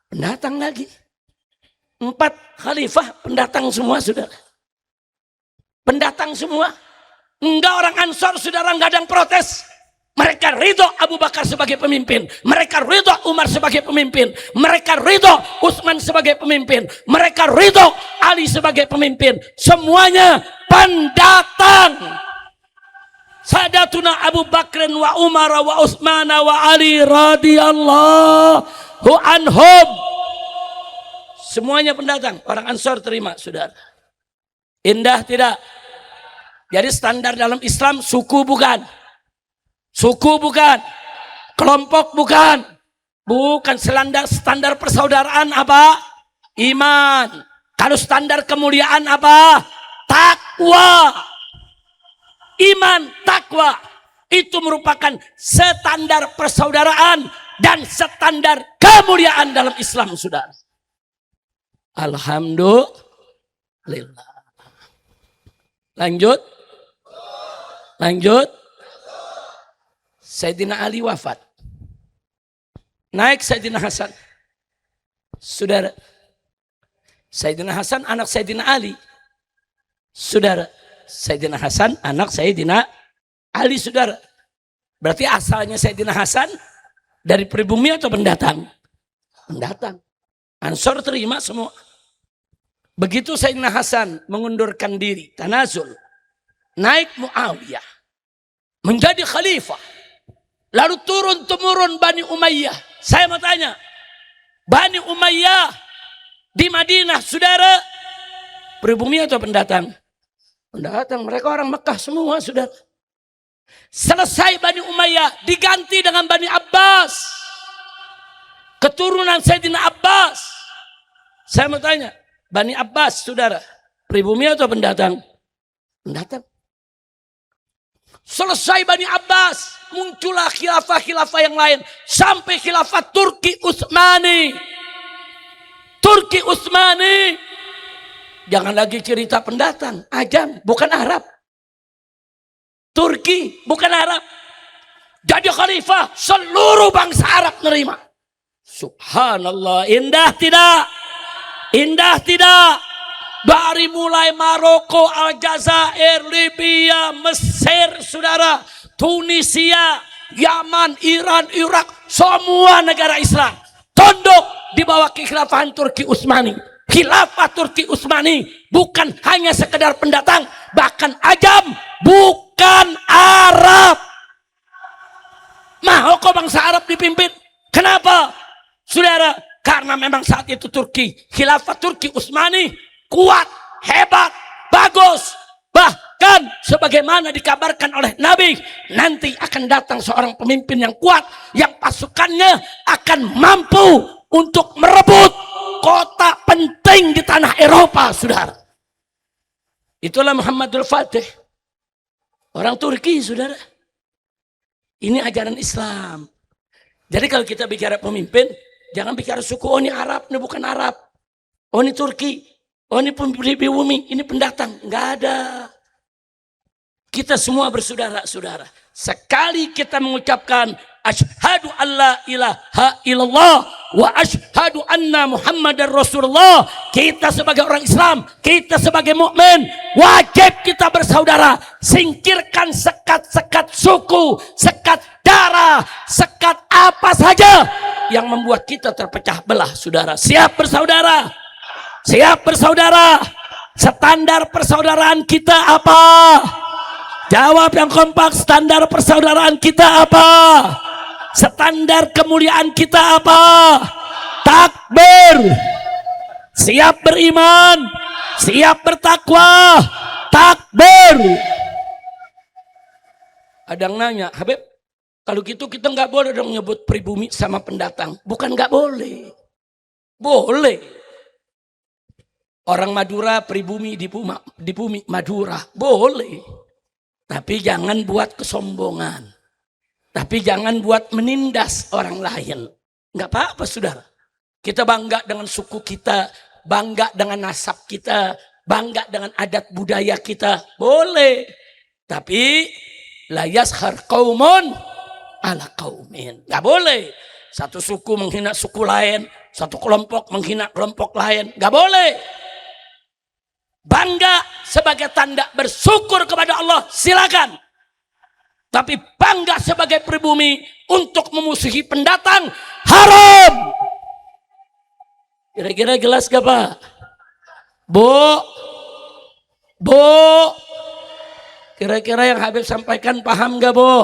Pendatang lagi. 4 khalifah pendatang semua saudara. Pendatang semua. Enggak orang Ansor saudara, enggak ada yang protes. Mereka ridho Abu Bakar sebagai pemimpin. Mereka ridho Umar sebagai pemimpin. Mereka ridho Utsman sebagai pemimpin. Mereka ridho Ali sebagai pemimpin. Semuanya pendatang. Sadatuna Abu Bakrin wa Umar wa Utsman wa Ali radhiyallahu anhum. Semuanya pendatang. Orang Ansor terima saudara. Indah tidak? Jadi standar dalam Islam suku bukan. Suku bukan. Kelompok bukan. Bukan standar persaudaraan apa? Iman. Kalau standar kemuliaan apa? Takwa. Iman, takwa. Itu merupakan standar persaudaraan dan standar kemuliaan dalam Islam saudara. Alhamdulillah. Lanjut. Sayyidina Ali wafat. Naik Sayyidina Hasan. Saudara. Sayyidina Hasan anak Sayyidina Ali. Saudara. Sayyidina Hasan anak Sayyidina Ali saudara. Berarti asalnya Sayyidina Hasan dari pribumi atau pendatang? Pendatang. Ansor terima semua. Begitu Sayyidina Hasan mengundurkan diri, tanazul, naik Muawiyah, menjadi khalifah, lalu turun-temurun Bani Umayyah. Saya mau tanya, Bani Umayyah di Madinah, saudara, pribumi atau pendatang? Pendatang, mereka orang Mekah semua, saudara. Selesai Bani Umayyah, diganti dengan Bani Abbas, keturunan Sayyidina Abbas. Saya mau tanya, Bani Abbas, saudara, pribumi atau pendatang? Pendatang. Selesai Bani Abbas, muncullah khilafah-khilafah yang lain. Sampai khilafah Turki Utsmani. Turki Utsmani. Jangan lagi cerita pendatang, Ajam, bukan Arab. Turki, bukan Arab. Jadi khalifah, seluruh bangsa Arab menerima. Subhanallah, indah tidak? Indah tidak? Dari mulai Maroko, Aljazair, Libya, Mesir, saudara, Tunisia, Yaman, Iran, Irak, semua negara Islam tunduk di bawah kekhilafahan Turki Utsmani. Khilafah Turki Utsmani bukan hanya sekedar pendatang, bahkan Ajam, bukan Arab. Mau kok bangsa Arab dipimpin? Kenapa? Saudara, karena memang saat itu Turki, khilafah Turki Utsmani kuat, hebat, bagus. Bahkan sebagaimana dikabarkan oleh Nabi, nanti akan datang seorang pemimpin yang kuat, yang pasukannya akan mampu untuk merebut kota penting di tanah Eropa, saudara. Itulah Muhammadul Fatih. Orang Turki, saudara. Ini ajaran Islam. Jadi kalau kita bicara pemimpin, jangan bicara suku, oh ini Arab, ini bukan Arab. Oh ini Turki, oh ini pribumi, ini pendatang. Enggak ada. Kita semua bersaudara-saudara. Sekali kita mengucapkan asyhadu alla ilaha illallah wa asyhadu anna Muhammadar Rasulullah, kita sebagai orang Islam, kita sebagai mukmin, wajib kita bersaudara. Singkirkan sekat-sekat suku, sekat darah, sekat apa saja yang membuat kita terpecah belah, saudara. Siap bersaudara? Siap bersaudara? Standar persaudaraan kita apa? Jawab yang kompak, standar persaudaraan kita apa? Standar kemuliaan kita apa? Takbir. Siap beriman, siap bertakwa. Takbir. Ada yang nanya, Habib, kalau gitu kita nggak boleh dong nyebut pribumi sama pendatang. Bukan nggak boleh. Boleh. Orang Madura pribumi di bumi Madura. Boleh. Tapi jangan buat kesombongan. Tapi jangan buat menindas orang lain. Nggak apa-apa, saudara. Kita bangga dengan suku kita. Bangga dengan nasab kita. Bangga dengan adat budaya kita. Boleh. Tapi la yaskhar qaumun ala qaumin. Nggak boleh. Satu suku menghina suku lain. Satu kelompok menghina kelompok lain. Nggak boleh. Bangga sebagai tanda bersyukur kepada Allah, silakan. Tapi bangga sebagai pribumi untuk memusuhi pendatang, haram. Kira-kira jelas gak Pak? Bu, kira-kira yang Habib sampaikan paham gak Bu?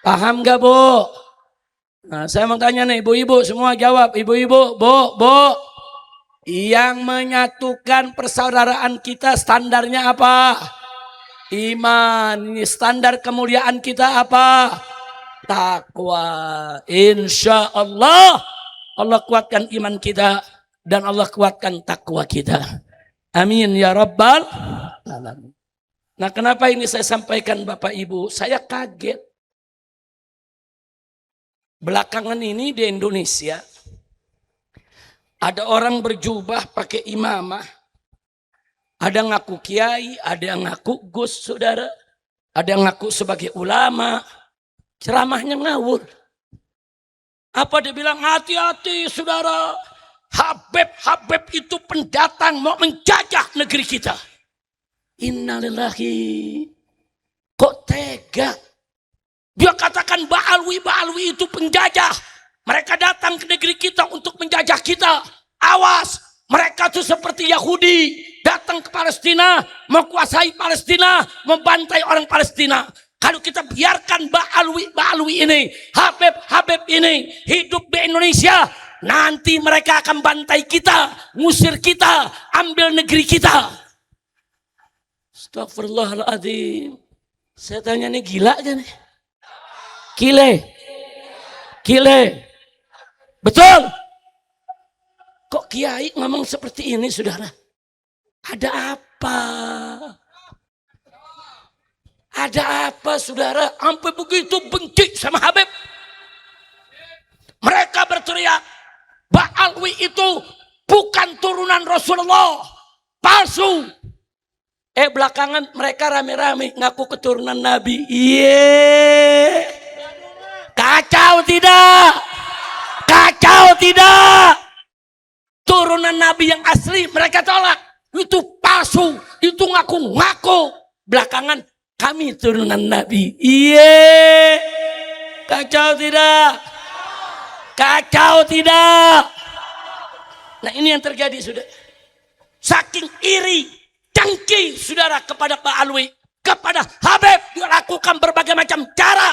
Paham gak Bu? Nah, saya mau tanya nih, ibu-ibu semua jawab. Ibu-ibu, Bu. Yang menyatukan persaudaraan kita standarnya apa? Iman. Ini standar kemuliaan kita apa? Takwa. Insya Allah, Allah kuatkan iman kita dan Allah kuatkan takwa kita. Amin ya Rabbal alamin. Nah, kenapa ini saya sampaikan Bapak Ibu? Saya kaget. Belakangan ini di Indonesia ada orang berjubah pakai imamah. Ada yang ngaku kiai, ada yang ngaku gus, saudara. Ada yang ngaku sebagai ulama. Ceramahnya ngawur. Apa dia bilang? Hati-hati, saudara. Habib itu pendatang mau menjajah negeri kita. Innalillahi. Kok tega? Dia katakan Ba'alwi itu penjajah. Mereka datang ke negeri kita untuk menjajah kita. Awas, mereka tuh seperti Yahudi. Datang ke Palestina, menguasai Palestina, membantai orang Palestina. Kalau kita biarkan Ba'alwi ini, Habib ini hidup di Indonesia, nanti mereka akan bantai kita, ngusir kita, ambil negeri kita. Astagfirullahaladzim. Saya tanya nih, gila gak nih? Gile. Betul. Kok kiai ngomong seperti ini, saudara? Ada apa? Ada apa, saudara? Sampai begitu benci sama Habib. Mereka berteriak, Ba'alwi itu bukan turunan Rasulullah. Palsu. Belakangan mereka rame-rame ngaku keturunan Nabi. Iya. Kacau tidak? Kacau tidak? Turunan Nabi yang asli mereka tolak. Itu palsu. Itu ngaku-ngaku. Belakangan kami turunan Nabi. Iya. Kacau tidak? Kacau tidak? Nah, ini yang terjadi, saudara. Saking iri, dengki, saudara, kepada Pak Alwi, kepada Habib, dilakukan berbagai macam cara.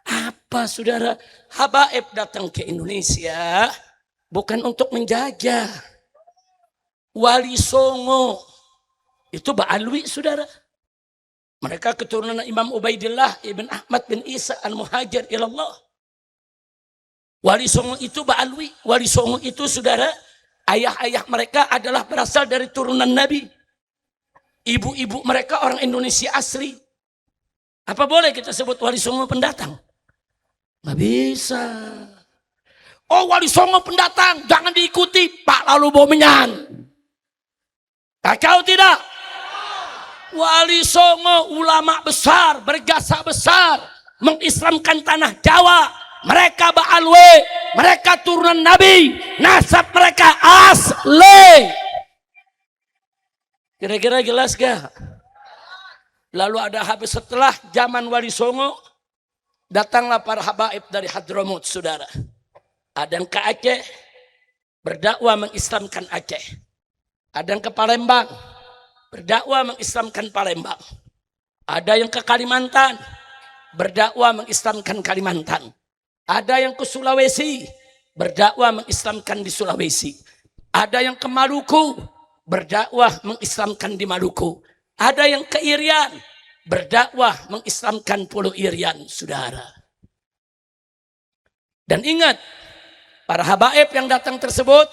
Apa, saudara? Habaib datang ke Indonesia bukan untuk menjajah. Wali Songo itu Ba'alwi, saudara. Mereka keturunan Imam Ubaidillah ibn Ahmad bin Isa al-Muhajir ilallah. Wali Songo itu Ba'alwi. Wali Songo itu, saudara, ayah-ayah mereka adalah berasal dari turunan Nabi. Ibu-ibu mereka orang Indonesia asli. Apa boleh kita sebut Wali Songo pendatang? Nggak bisa. Oh, Wali Songo pendatang, jangan diikuti Pak Lalu Bomenyan. Kacau tidak? Wali Songo ulama besar, berjasa besar, mengislamkan tanah Jawa. Mereka Ba'alwi, mereka turunan Nabi, nasab mereka asli. Kira-kira jelas gak? Lalu ada habis setelah zaman Wali Songo, datanglah para habaib dari Hadramut, saudara. Ada yang ke Aceh, berdakwah mengislamkan Aceh. Ada yang ke Palembang, berdakwah mengislamkan Palembang. Ada yang ke Kalimantan, berdakwah mengislamkan Kalimantan. Ada yang ke Sulawesi, berdakwah mengislamkan di Sulawesi. Ada yang ke Maluku, berdakwah mengislamkan di Maluku. Ada yang ke Irian, berdakwah mengislamkan Pulau Irian, saudara. Dan ingat, para habaib yang datang tersebut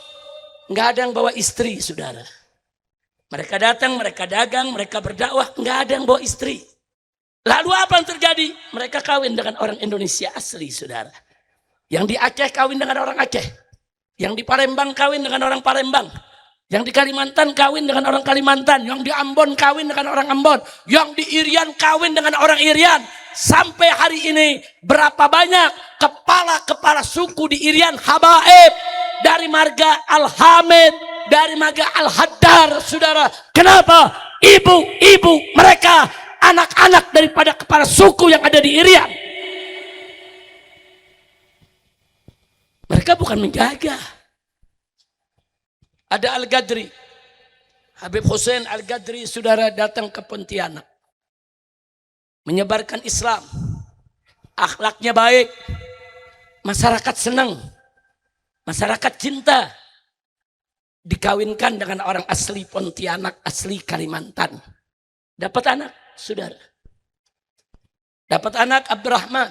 nggak ada yang bawa istri, saudara. Mereka datang, mereka dagang, mereka berdakwah, nggak ada yang bawa istri. Lalu apa yang terjadi? Mereka kawin dengan orang Indonesia asli, saudara. Yang di Aceh kawin dengan orang Aceh. Yang di Palembang kawin dengan orang Palembang. Yang di Kalimantan kawin dengan orang Kalimantan. Yang di Ambon kawin dengan orang Ambon. Yang di Irian kawin dengan orang Irian. Sampai hari ini berapa banyak kepala-kepala suku di Irian habaib. Dari marga Al-Hamid, dari marga Al-Haddar, saudara. Kenapa? Ibu-ibu mereka, anak-anak daripada kepala suku yang ada di Irian. Mereka bukan menjaga. Ada Al-Gadri, Habib Hussein Al-Gadri, saudara, datang ke Pontianak. Menyebarkan Islam. Akhlaknya baik. Masyarakat senang. Masyarakat cinta. Dikawinkan dengan orang asli Pontianak, asli Kalimantan. Dapat anak, saudara. Dapat anak Abdurrahman.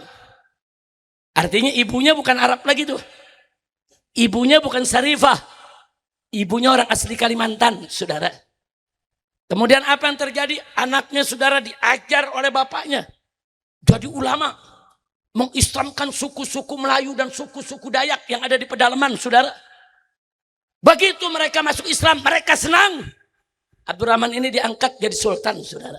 Artinya ibunya bukan Arab lagi tuh. Ibunya bukan Syarifah. Ibunya orang asli Kalimantan, saudara. Kemudian apa yang terjadi? Anaknya, saudara, diajar oleh bapaknya. Jadi ulama. Mengislamkan suku-suku Melayu dan suku-suku Dayak yang ada di pedalaman, saudara. Begitu mereka masuk Islam, mereka senang. Abdurrahman ini diangkat jadi sultan, saudara.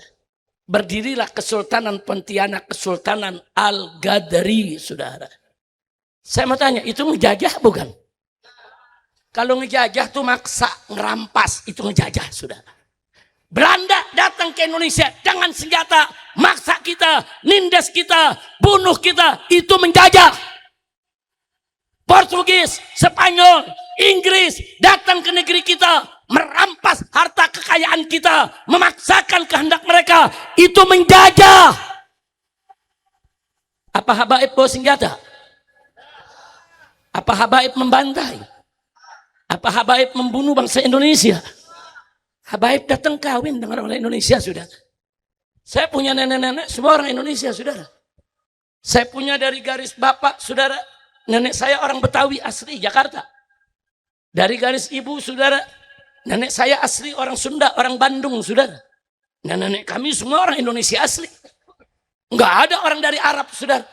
Berdirilah Kesultanan Pontianak, Kesultanan Al-Gadri, saudara. Saya mau tanya, itu ngejajah bukan? Kalau ngejajah tuh maksa, ngerampas, itu ngejajah, saudara. Belanda datang ke Indonesia dengan senjata, maksa kita, nindas kita, bunuh kita, itu menjajah. Portugis, Spanyol, Inggris datang ke negeri kita, merampas harta kekayaan kita, memaksakan kehendak mereka, itu menjajah. Apa habaib bawa senjata? Apa habaib membantai? Apa habaib membunuh bangsa Indonesia? Habaib datang kawin dengan orang Indonesia, saudara. Saya punya nenek-nenek semua orang Indonesia, saudara. Saya punya dari garis bapak, saudara. Nenek saya orang Betawi asli Jakarta. Dari garis ibu, saudara. Nenek saya asli orang Sunda, orang Bandung, saudara. Nenek kami semua orang Indonesia asli. Enggak ada orang dari Arab, saudara.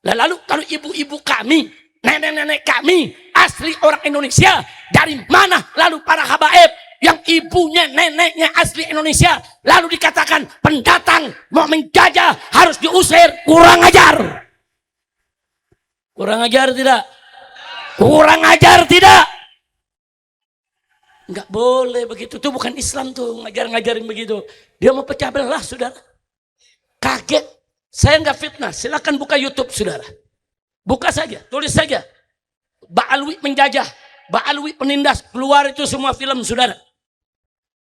Lalu kalau ibu-ibu kami, nenek-nenek kami asli orang Indonesia, dari mana lalu para habaib yang ibunya neneknya asli Indonesia lalu dikatakan pendatang mau menjajah harus diusir? Kurang ajar. Kurang ajar tidak? Kurang ajar tidak? Enggak boleh begitu, tuh bukan Islam tuh ngajar-ngajarin begitu. Dia mau pecah belah, saudara. Kaget. Saya enggak fitnah, silakan buka YouTube, saudara. Buka saja, tulis saja. Ba'alwi menjajah, Ba'alwi penindas, keluar itu semua film, saudara.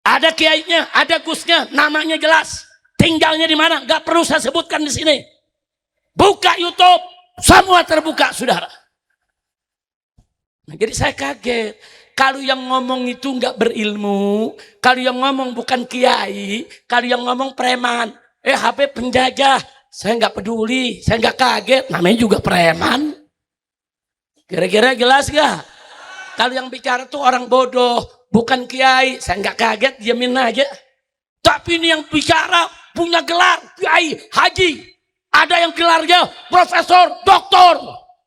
Ada kiainya, ada gusnya, namanya jelas. Tinggalnya di mana? Enggak perlu saya sebutkan di sini. Buka YouTube, semua terbuka, saudara. Nah, jadi saya kaget. Kalau yang ngomong itu enggak berilmu, kalau yang ngomong bukan kiai, kalau yang ngomong preman, HP penjajah, saya enggak peduli, saya enggak kaget, namanya juga preman. Kira-kira jelas gak? Kalau yang bicara tuh orang bodoh, bukan kiai, saya nggak kaget, diamin aja. Tapi ini yang bicara punya gelar kiai, haji. Ada yang gelarnya profesor, doktor.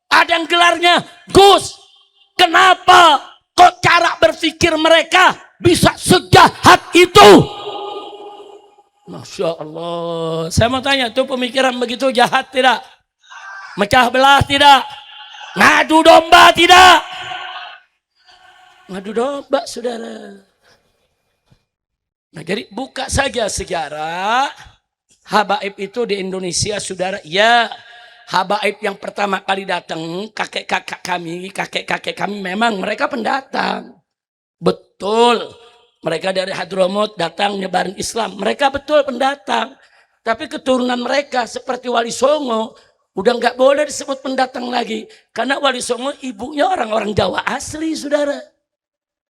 Ada yang gelarnya gus. Kenapa kok cara berpikir mereka bisa sejahat itu? Masya Allah. Saya mau tanya, tuh pemikiran begitu jahat tidak? Mecah belah tidak? Ngadu domba tidak? Ngadu domba, saudara. Nah, jadi buka saja sejarah. Habaib itu di Indonesia, saudara. Ya, habaib yang pertama kali datang, kakek-kakek kami memang mereka pendatang. Betul. Mereka dari Hadramut datang nyebarin Islam. Mereka betul pendatang. Tapi keturunan mereka seperti Wali Songo udah nggak boleh disebut pendatang lagi. Karena Wali Songo ibunya orang-orang Jawa asli, saudara.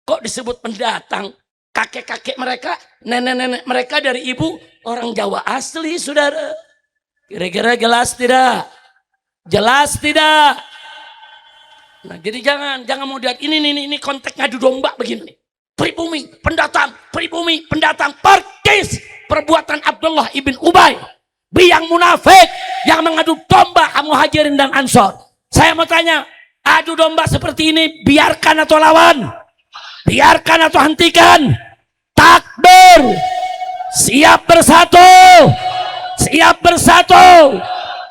Kok disebut pendatang? Kakek-kakek mereka, nenek-nenek mereka dari ibu orang Jawa asli, saudara. Kira-kira jelas tidak? Jelas tidak? Nah, jadi jangan mau lihat ini konteks ngadu domba begini. Pribumi, pendatang, perkis perbuatan Abdullah ibn Ubay, biang munafik yang mengadu domba Muhajirin dan Ansor. Saya mau tanya, adu domba seperti ini biarkan atau lawan? Biarkan atau hentikan? Takbir! Siap bersatu! Siap bersatu!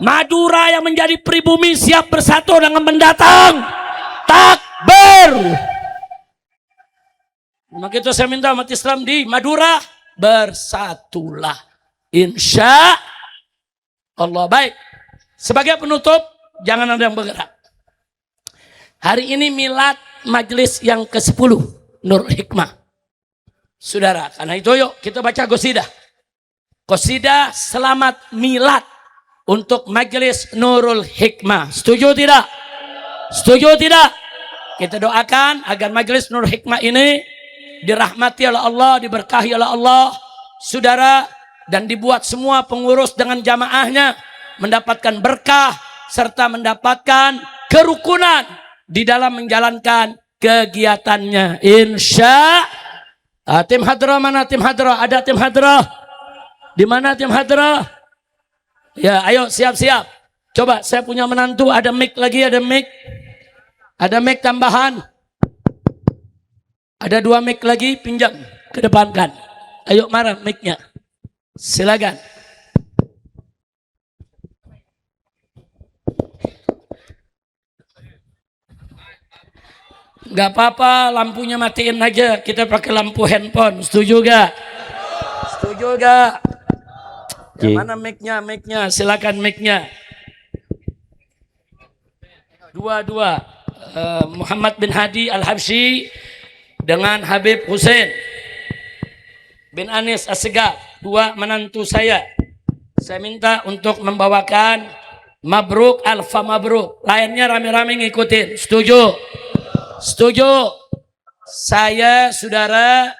Madura yang menjadi pribumi siap bersatu dengan pendatang. Takbir! Maka itu saya minta umat Islam di Madura bersatulah. Insya Allah. Baik. Sebagai penutup, jangan ada yang bergerak. Hari ini milad majelis yang ke-10 Nurul Hikmah. Saudara, karena itu yuk kita baca qasidah. Qasidah selamat milad untuk majelis Nurul Hikmah. Setuju tidak? Setuju tidak? Kita doakan agar majelis Nurul Hikmah ini dirahmati oleh Allah, diberkahi oleh Allah, saudara, dan dibuat semua pengurus dengan jamaahnya mendapatkan berkah serta mendapatkan kerukunan di dalam menjalankan kegiatannya. Insya tim hadrah mana tim hadrah? Ada tim hadrah? Di mana tim hadrah? Ya, ayo siap-siap. Coba saya punya menantu, ada mic lagi, ada mic. Ada mic tambahan. Ada 2 mic lagi, pinjam, kedepankan. Ayo marah mic-nya. Silakan. Gak apa-apa, lampunya matiin aja. Kita pakai lampu handphone. Setuju gak? Setuju gak? Yang mana mic-nya? Mic-nya, silakan mic-nya. Dua. Muhammad bin Hadi Al-Habsyi dengan Habib Hussein bin Anis Assegaf, 2 menantu saya. Saya minta untuk membawakan Mabruk Alfa Mabruk. Lainnya rame-rame ngikutin. Setuju? Setuju? Saya saudara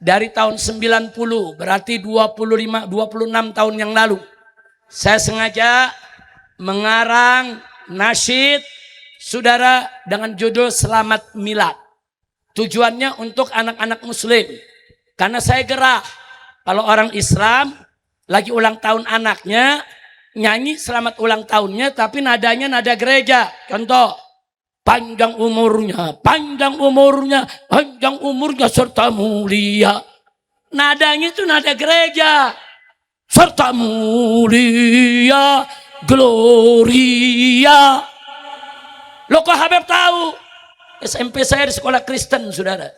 dari tahun 90, berarti 26 tahun yang lalu. Saya sengaja mengarang nasyid saudara dengan judul Selamat Milad. Tujuannya untuk anak-anak muslim. Karena saya gerah. Kalau orang Islam lagi ulang tahun anaknya, nyanyi selamat ulang tahunnya tapi nadanya nada gereja. Contoh, panjang umurnya serta mulia. Nadanya itu nada gereja. Serta mulia, gloria. Loh kok Habib tahu? SMP saya di sekolah Kristen, saudara.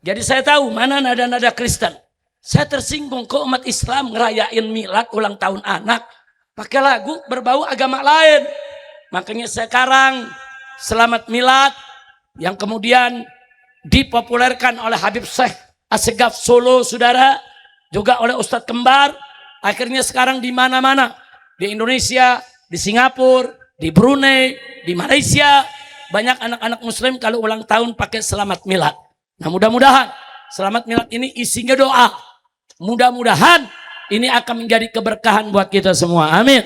Jadi saya tahu mana nada-nada Kristen. Saya tersinggung kok umat Islam ngerayain milad ulang tahun anak pakai lagu berbau agama lain. Makanya saya karang Selamat Milad yang kemudian dipopulerkan oleh Habib Syekh Assegaf Solo, saudara, juga oleh Ustadz Kembar. Akhirnya sekarang di mana-mana, di Indonesia, di Singapura, di Brunei, di Malaysia, banyak anak-anak muslim kalau ulang tahun pakai Selamat Milad. Nah, mudah-mudahan Selamat Milad ini isinya doa. Mudah-mudahan ini akan menjadi keberkahan buat kita semua. Amin.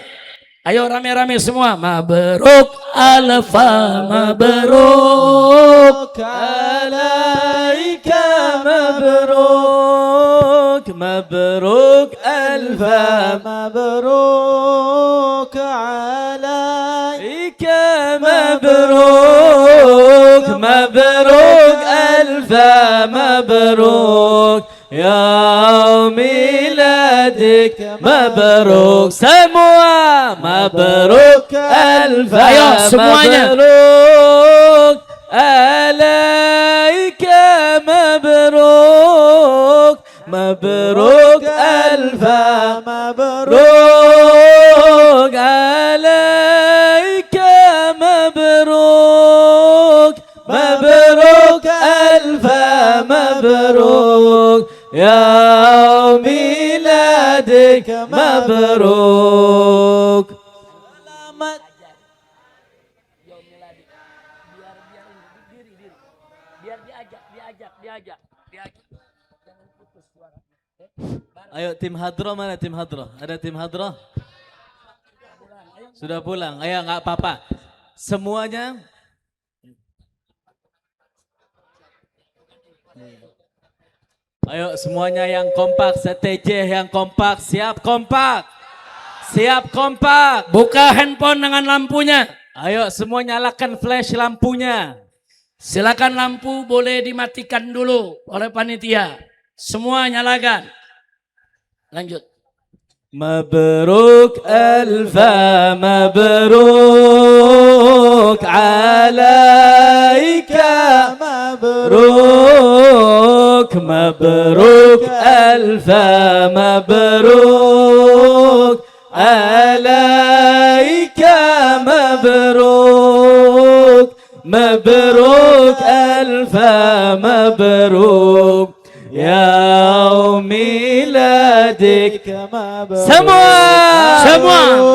Ayo rame-rame semua. Mabruk alfa mabruk alaika mabruk alfa mabruk alaika mabruk alfa mabruk ya miladik mabruk semua mabruk alfa ayo semuanya mabruk alaika mabruk mabruk alfa mabruk alaika mabruk mabruk alfa mabruk ya miladik mabruk. Selamat biar Ayo tim Hadroh mana tim Hadroh? Ada tim Hadroh? Sudah pulang. Ayo nggak apa-apa. Semuanya. Ayo semuanya yang kompak, seteje yang kompak, siap kompak. Siap kompak. Buka handphone dengan lampunya. Ayo semua nyalakan flash lampunya. Silakan lampu boleh dimatikan dulu oleh panitia. Semua nyalakan. Lanjut. مبروك ألف مبروك عليك مبروك مبروك ألف مبروك عليك مبروك مبروك ألف مبروك يا ميلادك Semua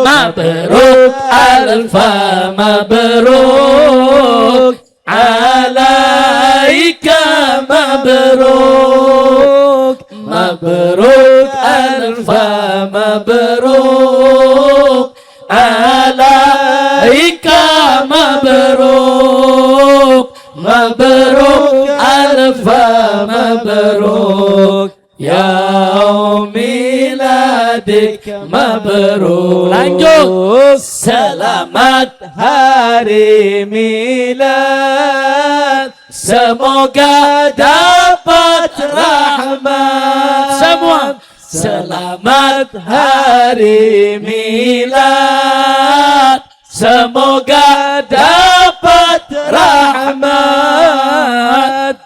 mabruk alfa mabruk alaika mabruk mabruk alfa mabruk alaika mabruk mabruk alfa mabruk ya miladik mabruk. Lanjut. Selamat hari milad, semoga dapat rahmat. semua. Selamat hari milad, semoga dapat rahmat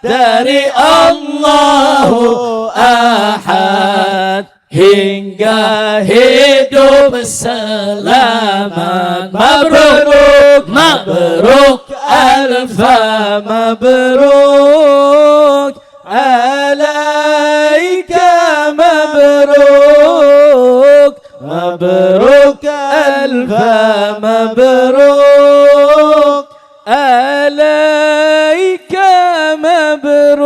dari Allahu Ahad hingga hidup selamat. Mabruk, mabruk, alfa mabruk, alaika mabruk, mabruk, alfa mabruk, alaika mabruk,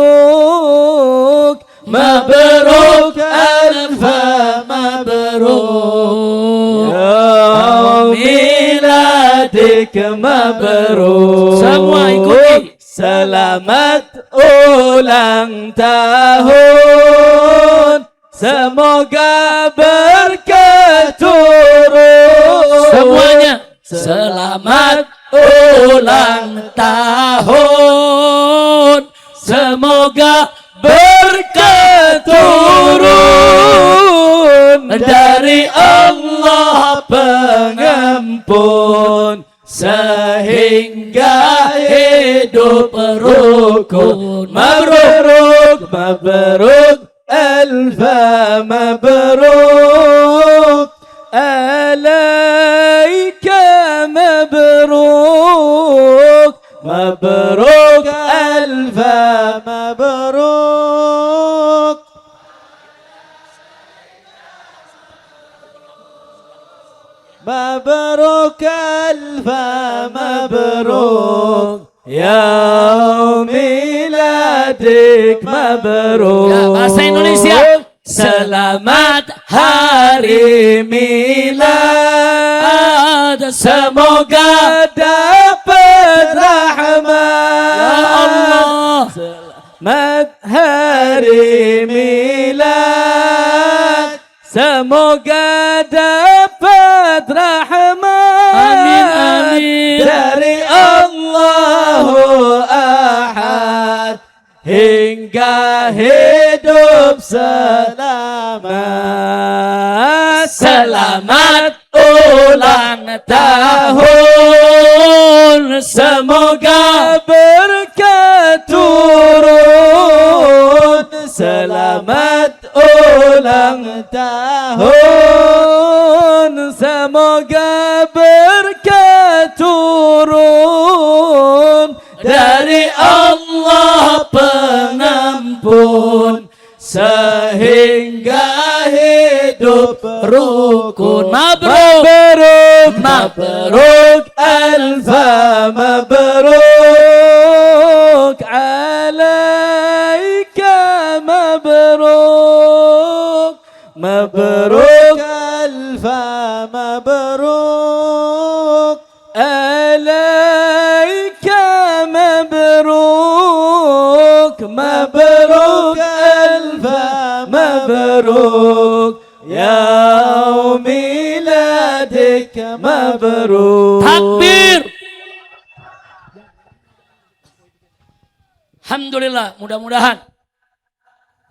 mabruk, alfa mabruk, ya miladik mabruk. Semua ikuti. Selamat ulang tahun, semoga berkah turun. Semuanya. Selamat ulang tahun. Semoga berkah turun dari Allah pengampun, sehingga hidup rukun. Mabruk, mabruk, alfa mabruk, alaika mabruk, mabruk, alfa mabruk. مبروك ألف مبروك يا ميلادك مبروك. Ya, bahasa Indonesia. Selamat hari milad, semoga dapat rahmat. Ya Allah. Selamat hari milad, semoga dapat rahmat. Amin, amin. Dari Allahu Ahad hingga hidup selamat. Selamat ulang tahun, semoga berkah turun. Selamat ulang tahun, semoga berkah turun dari Allah pengampun, sehingga hidup rukun. Mabruk. Mabruk, alfa mabruk, alaika mabruk, مبروك ألف مبروك عليك مبروك مبروك ألف مبروك يوم ميلادك مبروك. Takbir. Alhamdulillah, mudah-mudahan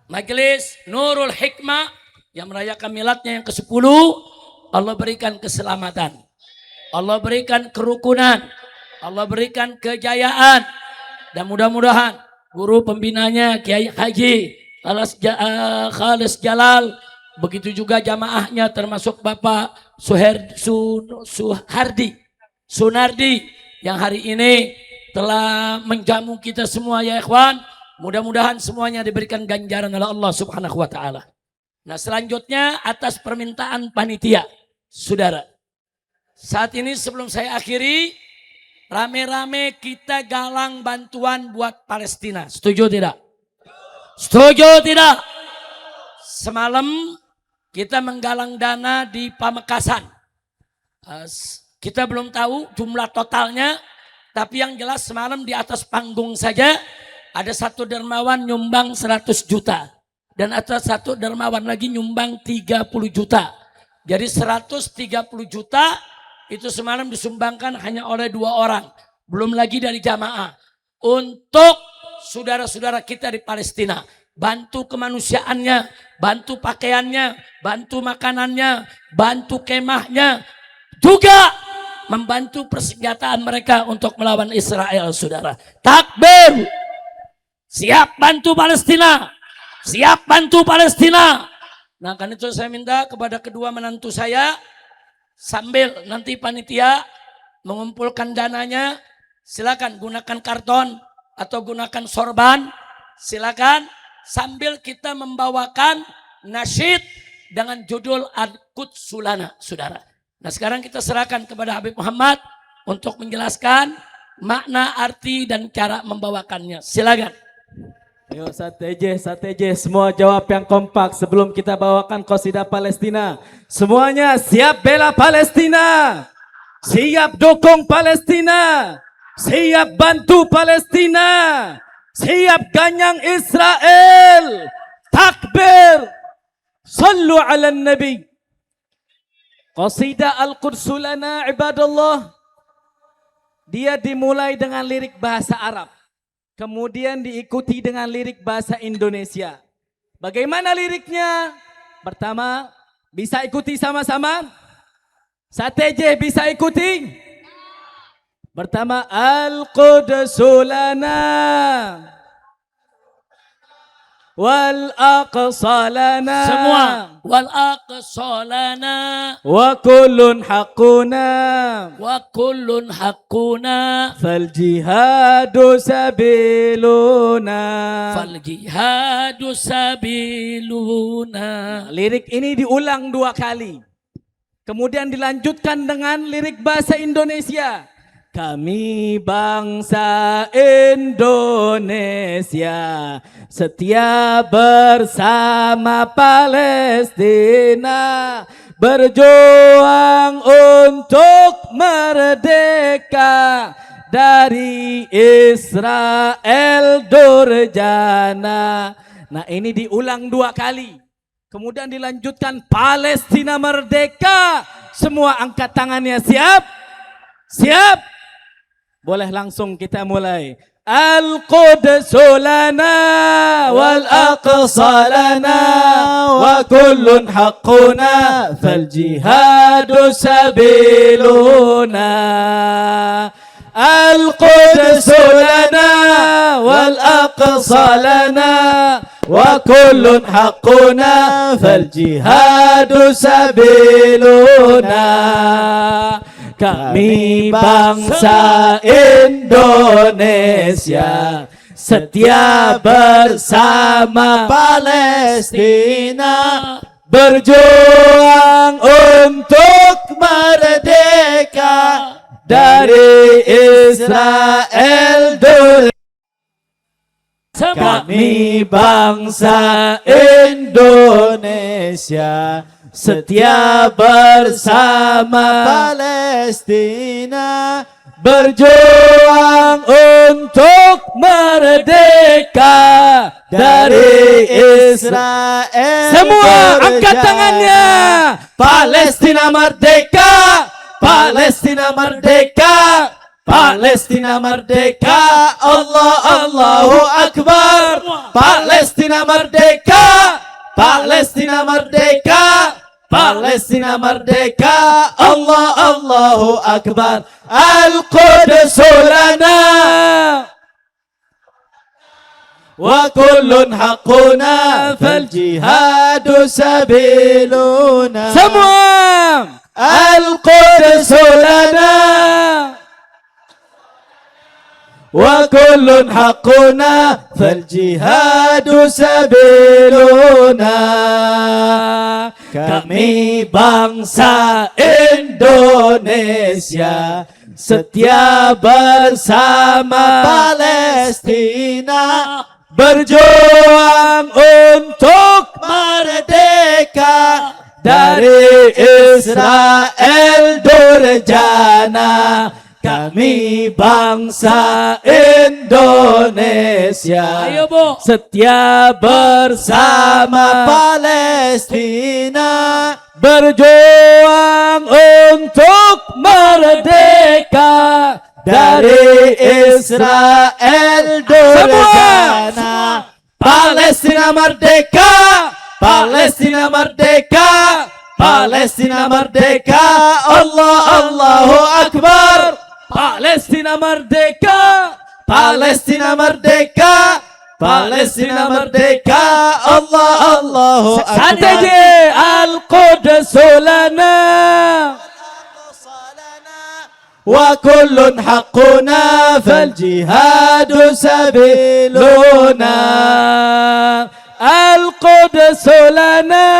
Majelis Nurul Hikmah yang merayakan miladnya yang ke-10, Allah berikan keselamatan, Allah berikan kerukunan, Allah berikan kejayaan, dan mudah-mudahan guru pembinanya Kiai Haji Khalis Jalal, begitu juga jamaahnya termasuk Bapak Sunardi yang hari ini telah menjamu kita semua ya ikhwan. Mudah-mudahan semuanya diberikan ganjaran oleh Allah Subhanahu wa taala. Nah, selanjutnya atas permintaan panitia, saudara. Saat ini sebelum saya akhiri, rame-rame kita galang bantuan buat Palestina. Setuju tidak? Setuju tidak? Semalam kita menggalang dana di Pamekasan. Kita belum tahu jumlah totalnya, tapi yang jelas semalam di atas panggung saja ada satu dermawan nyumbang 100 juta. Dan ada satu dermawan lagi nyumbang 30 juta. Jadi 130 juta itu semalam disumbangkan hanya oleh 2 orang. Belum lagi dari jamaah. Untuk saudara-saudara kita di Palestina. Bantu kemanusiaannya, bantu pakaiannya, bantu makanannya, bantu kemahnya. Juga membantu persenjataan mereka untuk melawan Israel, saudara. Takbir. Siap bantu Palestina. Siap bantu Palestina. Nah, kan itu saya minta kepada kedua menantu saya, sambil nanti panitia mengumpulkan dananya, silakan gunakan karton atau gunakan sorban, silakan, sambil kita membawakan nasyid dengan judul Al-Quds Lana, saudara. Nah, sekarang kita serahkan kepada Habib Muhammad untuk menjelaskan makna, arti, dan cara membawakannya. Silakan. Ayo sateje, semua jawab yang kompak sebelum kita bawakan qasidah Palestina. Semuanya siap bela Palestina, siap dukung Palestina, siap bantu Palestina, siap ganyang Israel. Takbir. Sallu ala nabi. Qasidah Al-Quds Lana ibadallah, dia dimulai dengan lirik bahasa Arab, kemudian diikuti dengan lirik bahasa Indonesia. Bagaimana liriknya? Pertama, bisa ikuti sama-sama? Sateje bisa ikuti? Pertama, Al-Quds Lana wal aqsa lana. Semua. Wal aqsa lana. Wa kullun haqquna. Wa kullun haqquna. Fal jihadu sabiluna. Fal jihadu sabiluna. Lirik ini diulang 2 kali. Kemudian dilanjutkan dengan lirik bahasa Indonesia. Kami bangsa Indonesia setia bersama Palestina, berjuang untuk merdeka dari Israel durjana. Nah, ini diulang 2 kali. Kemudian dilanjutkan Palestina merdeka. Semua angkat tangannya, siap? Siap? Boleh langsung kita mulai. Al-Quds lana wal aqsa lana wa kullun haqquna fal jihadu sabiluna. Al-Quds lana wal aqsa lana wa kullun haqquna fal jihadu sabiluna. Kami bangsa Indonesia setia bersama Palestina, berjuang untuk merdeka dari Israel. Kami bangsa Indonesia setia bersama Palestina, berjuang untuk merdeka dari Israel. Semua angkat tangannya. Palestina merdeka, Palestina merdeka, Palestina merdeka. Allah Allahu Akbar. Palestina merdeka, Palestina merdeka, Palestina merdeka. Allah Allahu Akbar. Al-Quds lana wa kullun haqquna fal jihadu sabiluna. Semua Al-Quds lana wa kullun haqquna fal jihadu sabiluna. Kami bangsa Indonesia setia bersama Palestina, berjuang untuk merdeka dari Israel durjana. Kami bangsa Indonesia, ayo, Bu, setia bersama Palestina, berjuang untuk merdeka dari Israel durjana. Palestina merdeka, Palestina merdeka, Palestina merdeka. Allah Allahu Akbar. Palestina merdeka, Palestina merdeka, Palestina merdeka. Allah Allahu Akbar. Saja Al-Quds lana wa kullun haqquna fal jihadu sabiluna. Al-Quds lana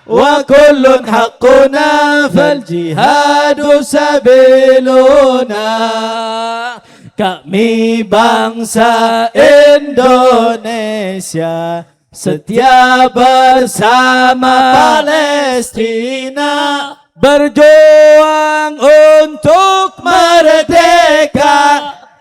wa kullun haqquna fal jihadu sabiluna. Kami bangsa Indonesia setia bersama Palestina, berjuang untuk merdeka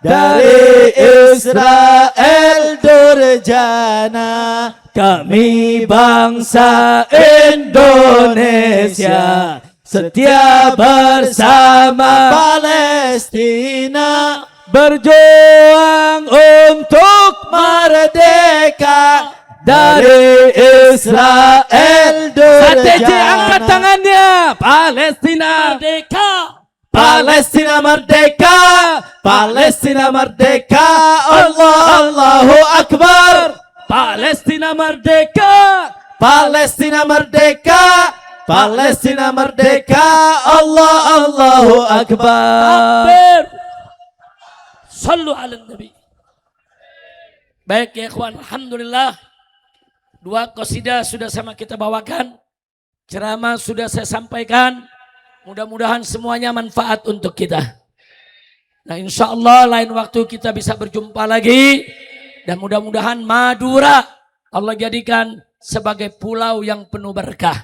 dari Israel durjana. Kami bangsa Indonesia setia bersama Palestina, berjuang untuk merdeka dari Israel durjana. Sateji angkat tangannya. Palestina merdeka, Palestina merdeka, Palestina merdeka. Allah Allahu Akbar. Palestina merdeka, Palestina merdeka, Palestina merdeka. Allah Allahu Akbar. Sallu ala Nabi. Baik ya ikhwan, alhamdulillah. Dua qasidah sudah sama kita bawakan. Ceramah sudah saya sampaikan. Mudah-mudahan semuanya manfaat untuk kita. Nah, insya Allah lain waktu kita bisa berjumpa lagi. Dan mudah-mudahan Madura Allah jadikan sebagai pulau yang penuh berkah.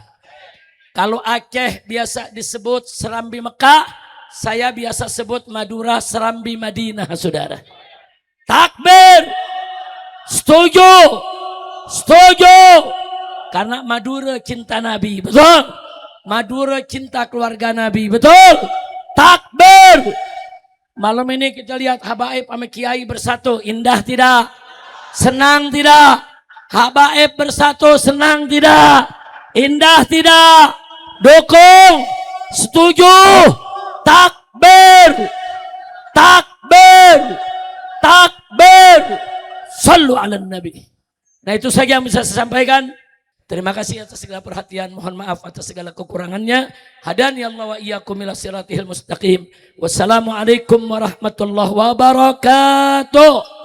Kalau Aceh biasa disebut Serambi Mekah, saya biasa sebut Madura Serambi Madinah, saudara. Takbir. Setuju. Setuju. Karena Madura cinta Nabi, betul. Madura cinta keluarga Nabi, betul. Takbir. Malam ini kita lihat habaib sama kiai bersatu, indah tidak? Senang tidak? Habaib bersatu, senang tidak? Indah tidak? Dukung? Setuju? Takbir! Takbir! Takbir! Sallu ala Nabi. Nah, itu saja yang bisa saya sampaikan. Terima kasih atas segala perhatian. Mohon maaf atas segala kekurangannya. Hadani Allah wa iyyakum ila siratil mustaqim. Wassalamualaikum warahmatullahi wabarakatuh.